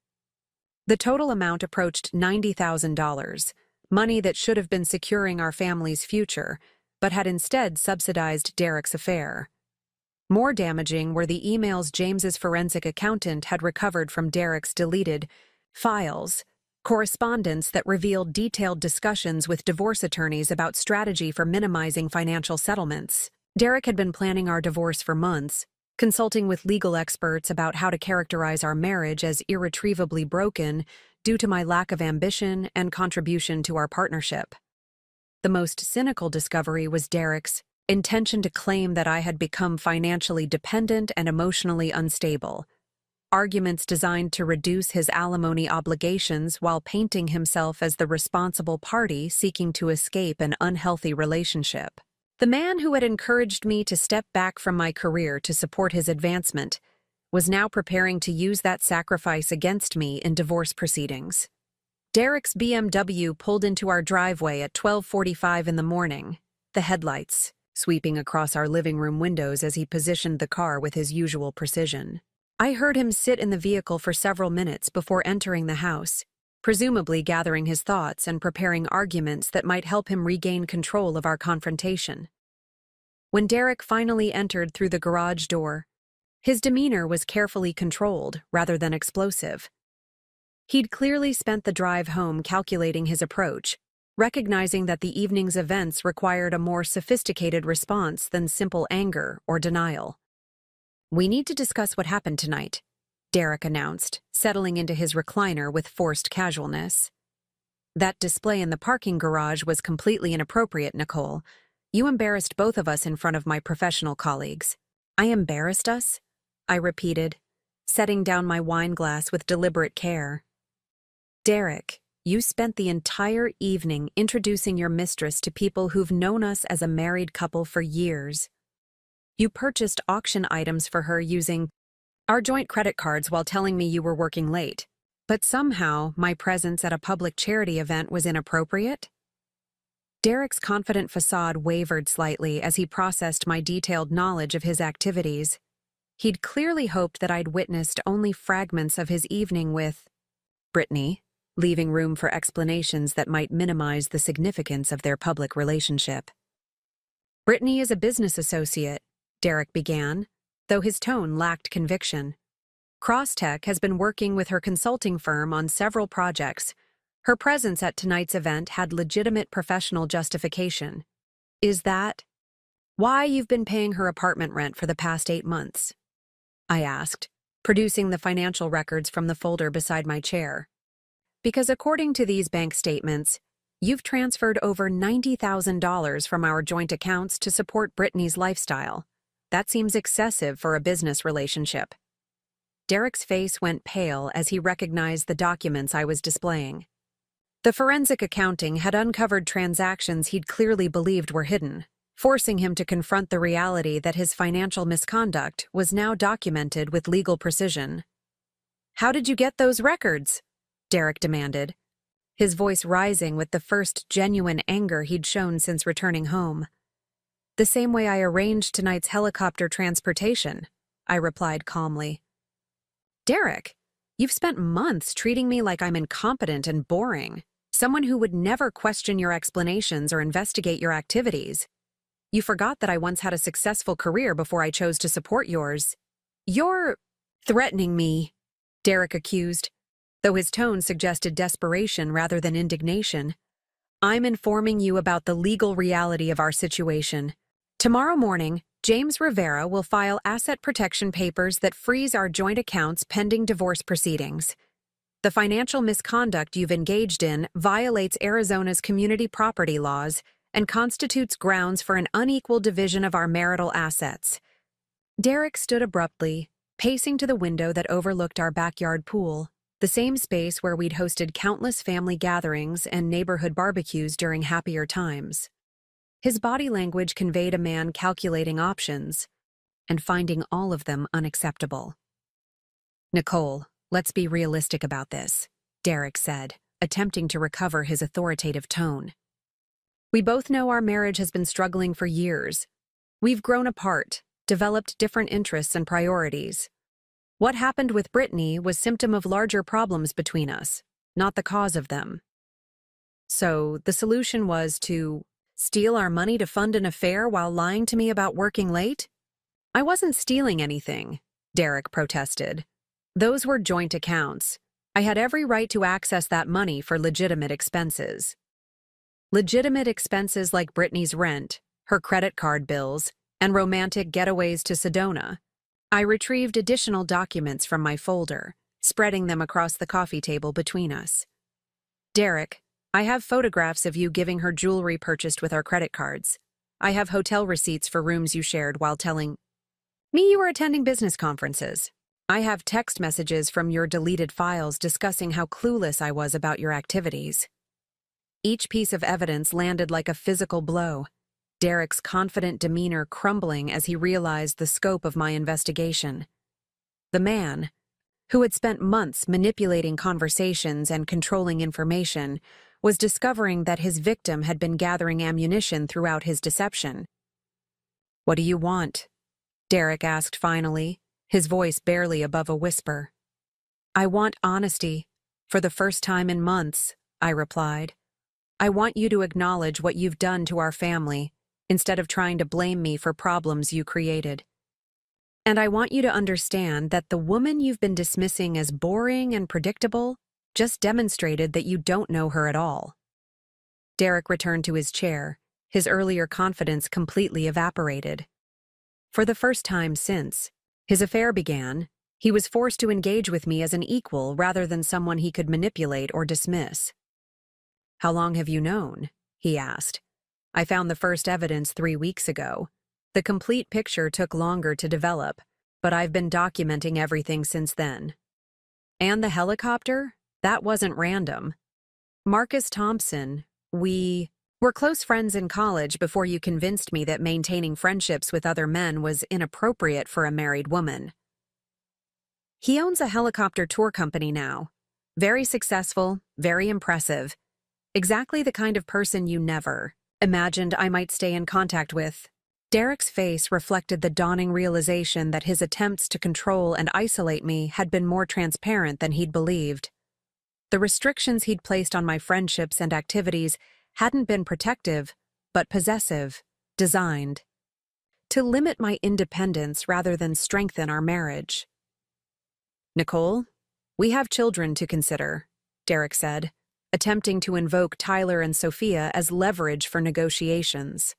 The total amount approached $90,000, money that should have been securing our family's future, but had instead subsidized Derek's affair. More damaging were the emails James's forensic accountant had recovered from Derek's deleted files, correspondence that revealed detailed discussions with divorce attorneys about strategy for minimizing financial settlements. Derek had been planning our divorce for months, consulting with legal experts about how to characterize our marriage as irretrievably broken due to my lack of ambition and contribution to our partnership. The most cynical discovery was Derek's intention to claim that I had become financially dependent and emotionally unstable, arguments designed to reduce his alimony obligations while painting himself as the responsible party seeking to escape an unhealthy relationship. The man who had encouraged me to step back from my career to support his advancement was now preparing to use that sacrifice against me in divorce proceedings. Derek's BMW pulled into our driveway at 12:45 in the morning, the headlights sweeping across our living room windows as he positioned the car with his usual precision. I heard him sit in the vehicle for several minutes before entering the house, presumably gathering his thoughts and preparing arguments that might help him regain control of our confrontation. When Derek finally entered through the garage door, his demeanor was carefully controlled rather than explosive. He'd clearly spent the drive home calculating his approach, recognizing that the evening's events required a more sophisticated response than simple anger or denial. "We need to discuss what happened tonight," Derek announced, settling into his recliner with forced casualness. "That display in the parking garage was completely inappropriate, Nicole. You embarrassed both of us in front of my professional colleagues." "I embarrassed us?" I repeated, setting down my wine glass with deliberate care. "Derek, you spent the entire evening introducing your mistress to people who've known us as a married couple for years. You purchased auction items for her using our joint credit cards while telling me you were working late. But somehow, my presence at a public charity event was inappropriate?" Derek's confident facade wavered slightly as he processed my detailed knowledge of his activities. He'd clearly hoped that I'd witnessed only fragments of his evening with Brittany, leaving room for explanations that might minimize the significance of their public relationship. Brittany is a business associate, Derek began, though his tone lacked conviction. Crosstech has been working with her consulting firm on several projects. Her presence at tonight's event had legitimate professional justification. Is that why you've been paying her apartment rent for the past 8 months? I asked, producing the financial records from the folder beside my chair. Because according to these bank statements, you've transferred over $90,000 from our joint accounts to support Brittany's lifestyle. That seems excessive for a business relationship. Derek's face went pale as he recognized the documents I was displaying. The forensic accounting had uncovered transactions he'd clearly believed were hidden, forcing him to confront the reality that his financial misconduct was now documented with legal precision. "How did you get those records?" Derek demanded, his voice rising with the first genuine anger he'd shown since returning home. "The same way I arranged tonight's helicopter transportation," I replied calmly. "Derek, you've spent months treating me like I'm incompetent and boring, someone who would never question your explanations or investigate your activities. You forgot that I once had a successful career before I chose to support yours." "You're threatening me," Derek accused, though his tone suggested desperation rather than indignation. "I'm informing you about the legal reality of our situation. Tomorrow morning, James Rivera will file asset protection papers that freeze our joint accounts pending divorce proceedings. The financial misconduct you've engaged in violates Arizona's community property laws and constitutes grounds for an unequal division of our marital assets." Derek stood abruptly, pacing to the window that overlooked our backyard pool, the same space where we'd hosted countless family gatherings and neighborhood barbecues during happier times. His body language conveyed a man calculating options and finding all of them unacceptable. "Nicole, let's be realistic about this," Derek said, attempting to recover his authoritative tone. "We both know our marriage has been struggling for years. We've grown apart, developed different interests and priorities. What happened with Brittany was symptom of larger problems between us, not the cause of them. So the solution was to steal our money to fund an affair while lying to me about working late? I wasn't stealing anything," Derek protested. "Those were joint accounts. I had every right to access that money for legitimate expenses. Legitimate expenses like Brittany's rent, her credit card bills, and romantic getaways to Sedona." I retrieved additional documents from my folder, spreading them across the coffee table between us. "Derek, I have photographs of you giving her jewelry purchased with our credit cards. I have hotel receipts for rooms you shared while telling me you were attending business conferences. I have text messages from your deleted files discussing how clueless I was about your activities." Each piece of evidence landed like a physical blow, Derek's confident demeanor crumbling as he realized the scope of my investigation. The man, who had spent months manipulating conversations and controlling information, was discovering that his victim had been gathering ammunition throughout his deception. "What do you want?" Derek asked finally, his voice barely above a whisper. "I want honesty. For the first time in months," I replied. "I want you to acknowledge what you've done to our family, instead of trying to blame me for problems you created. And I want you to understand that the woman you've been dismissing as boring and predictable just demonstrated that you don't know her at all." Derek returned to his chair, his earlier confidence completely evaporated. For the first time since his affair began, he was forced to engage with me as an equal rather than someone he could manipulate or dismiss. "How long have you known?" he asked. "I found the first evidence 3 weeks ago. The complete picture took longer to develop, but I've been documenting everything since then." "And the helicopter? That wasn't random. Marcus Thompson, we were close friends in college before you convinced me that maintaining friendships with other men was inappropriate for a married woman. He owns a helicopter tour company now. Very successful, very impressive. Exactly the kind of person you never, imagined I might stay in contact with. Derek's face reflected the dawning realization that his attempts to control and isolate me had been more transparent than he'd believed. The restrictions he'd placed on my friendships and activities hadn't been protective, but possessive, designed to limit my independence rather than strengthen our marriage. "Nicole, we have children to consider," Derek said, attempting to invoke Tyler and Sophia as leverage for negotiations.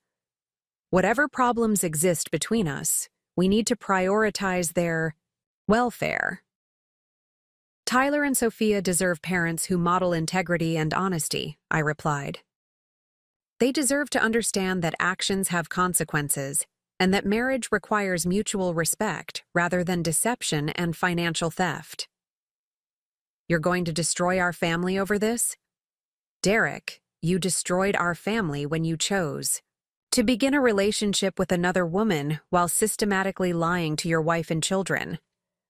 "Whatever problems exist between us, we need to prioritize their welfare. Tyler and Sophia deserve parents who model integrity and honesty," I replied. "They deserve to understand that actions have consequences and that marriage requires mutual respect rather than deception and financial theft." "You're going to destroy our family over this?" "Derek, you destroyed our family when you chose to begin a relationship with another woman while systematically lying to your wife and children.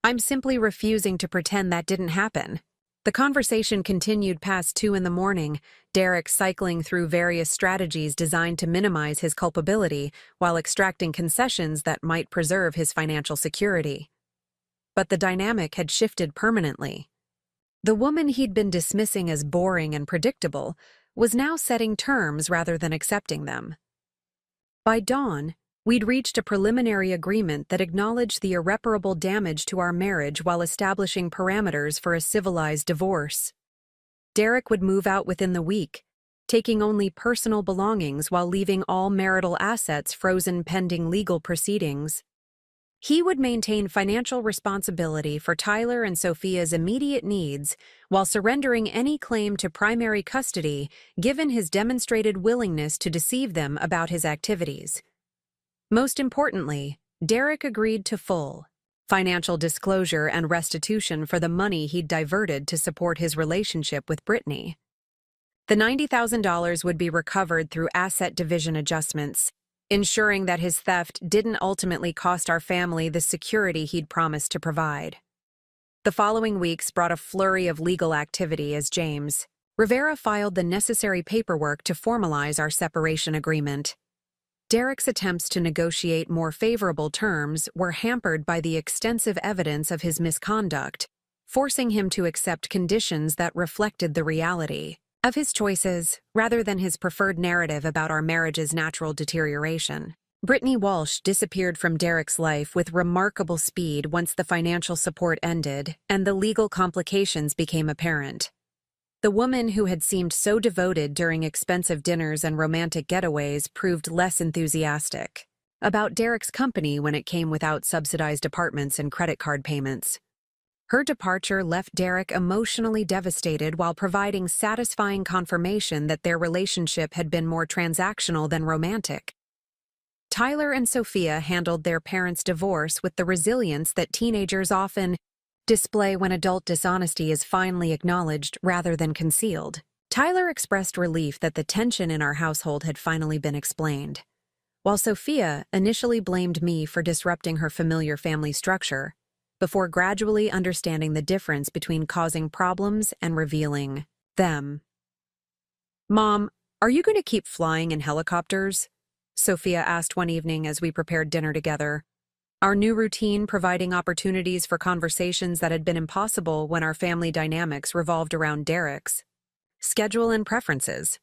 I'm simply refusing to pretend that didn't happen." The conversation continued past 2 in the morning, Derek cycling through various strategies designed to minimize his culpability while extracting concessions that might preserve his financial security. But the dynamic had shifted permanently. The woman he'd been dismissing as boring and predictable was now setting terms rather than accepting them. By dawn, we'd reached a preliminary agreement that acknowledged the irreparable damage to our marriage while establishing parameters for a civilized divorce. Derek would move out within the week, taking only personal belongings while leaving all marital assets frozen pending legal proceedings. He would maintain financial responsibility for Tyler and Sophia's immediate needs while surrendering any claim to primary custody given his demonstrated willingness to deceive them about his activities. Most importantly, Derek agreed to full financial disclosure and restitution for the money he'd diverted to support his relationship with Brittany. The $90,000 would be recovered through asset division adjustments, ensuring that his theft didn't ultimately cost our family the security he'd promised to provide. The following weeks brought a flurry of legal activity as James Rivera filed the necessary paperwork to formalize our separation agreement. Derek's attempts to negotiate more favorable terms were hampered by the extensive evidence of his misconduct, forcing him to accept conditions that reflected the reality of his choices rather than his preferred narrative about our marriage's natural deterioration. Brittany Walsh disappeared from Derek's life with remarkable speed once the financial support ended and the legal complications became apparent. The woman who had seemed so devoted during expensive dinners and romantic getaways proved less enthusiastic about Derek's company when it came without subsidized apartments and credit card payments. Her departure left Derek emotionally devastated while providing satisfying confirmation that their relationship had been more transactional than romantic. Tyler and Sophia handled their parents' divorce with the resilience that teenagers often display when adult dishonesty is finally acknowledged rather than concealed. Tyler expressed relief that the tension in our household had finally been explained, while Sophia initially blamed me for disrupting her familiar family structure, before gradually understanding the difference between causing problems and revealing them. "Mom, are you going to keep flying in helicopters?" Sophia asked one evening as we prepared dinner together, our new routine providing opportunities for conversations that had been impossible when our family dynamics revolved around Derek's schedule and preferences.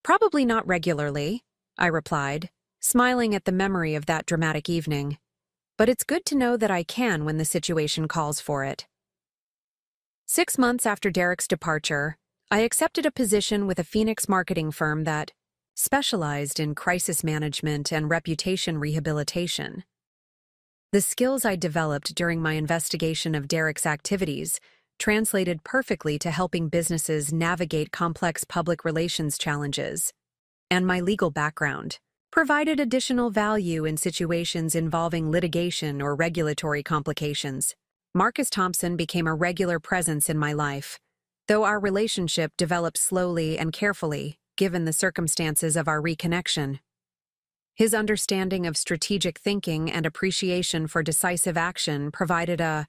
"Probably not regularly," I replied, smiling at the memory of that dramatic evening. "But it's good to know that I can when the situation calls for it." 6 months after Derek's departure, I accepted a position with a Phoenix marketing firm that specialized in crisis management and reputation rehabilitation. The skills I developed during my investigation of Derek's activities translated perfectly to helping businesses navigate complex public relations challenges, and my legal background provided additional value in situations involving litigation or regulatory complications. Marcus Thompson became a regular presence in my life, though our relationship developed slowly and carefully, given the circumstances of our reconnection. His understanding of strategic thinking and appreciation for decisive action provided a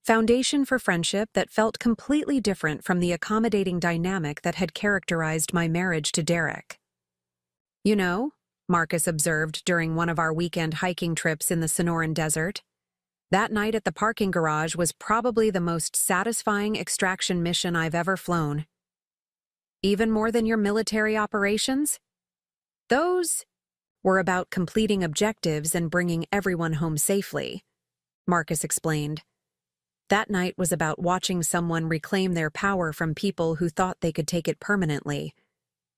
foundation for friendship that felt completely different from the accommodating dynamic that had characterized my marriage to Derek. You know, Marcus observed during one of our weekend hiking trips in the Sonoran Desert. That night at the parking garage was probably the most satisfying extraction mission I've ever flown. Even more than your military operations? Those were about completing objectives and bringing everyone home safely, Marcus explained. That night was about watching someone reclaim their power from people who thought they could take it permanently.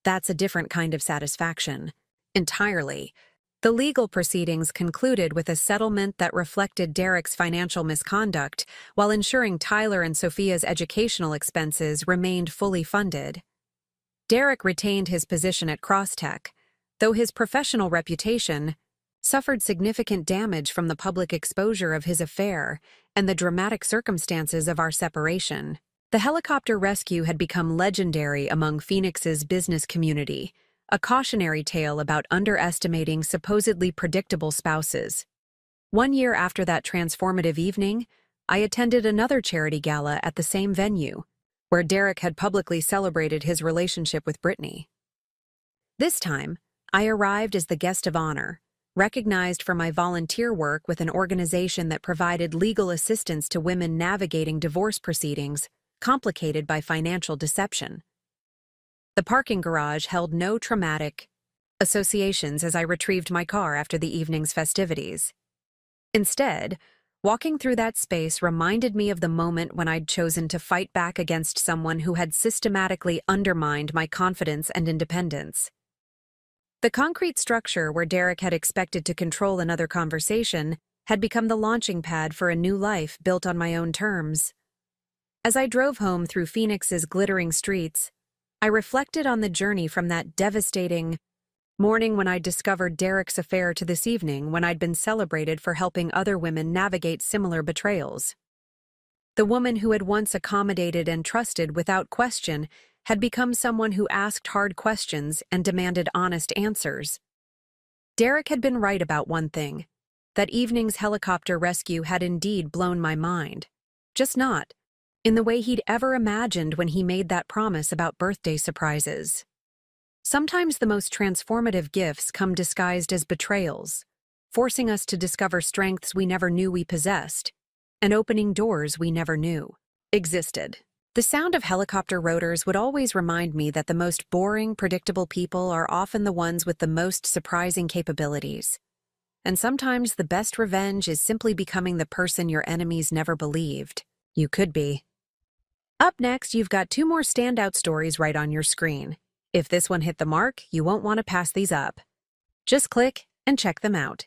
That's a different kind of satisfaction. Entirely. The legal proceedings concluded with a settlement that reflected Derek's financial misconduct while ensuring Tyler and Sophia's educational expenses remained fully funded. Derek retained his position at Crosstech, though his professional reputation suffered significant damage from the public exposure of his affair and the dramatic circumstances of our separation. The helicopter rescue had become legendary among Phoenix's business community, a cautionary tale about underestimating supposedly predictable spouses. 1 year after that transformative evening, I attended another charity gala at the same venue, where Derek had publicly celebrated his relationship with Brittany. This time, I arrived as the guest of honor, recognized for my volunteer work with an organization that provided legal assistance to women navigating divorce proceedings complicated by financial deception. The parking garage held no traumatic associations as I retrieved my car after the evening's festivities. Instead, walking through that space reminded me of the moment when I'd chosen to fight back against someone who had systematically undermined my confidence and independence. The concrete structure where Derek had expected to control another conversation had become the launching pad for a new life built on my own terms. As I drove home through Phoenix's glittering streets, I reflected on the journey from that devastating morning when I discovered Derek's affair to this evening when I'd been celebrated for helping other women navigate similar betrayals. The woman who had once accommodated and trusted without question had become someone who asked hard questions and demanded honest answers. Derek had been right about one thing. That evening's helicopter rescue had indeed blown my mind. Just not in the way he'd ever imagined when he made that promise about birthday surprises. Sometimes the most transformative gifts come disguised as betrayals, forcing us to discover strengths we never knew we possessed, and opening doors we never knew existed. The sound of helicopter rotors would always remind me that the most boring, predictable people are often the ones with the most surprising capabilities. And sometimes the best revenge is simply becoming the person your enemies never believed you could be. Up next, you've got 2 more standout stories right on your screen. If this one hit the mark, you won't want to pass these up. Just click and check them out.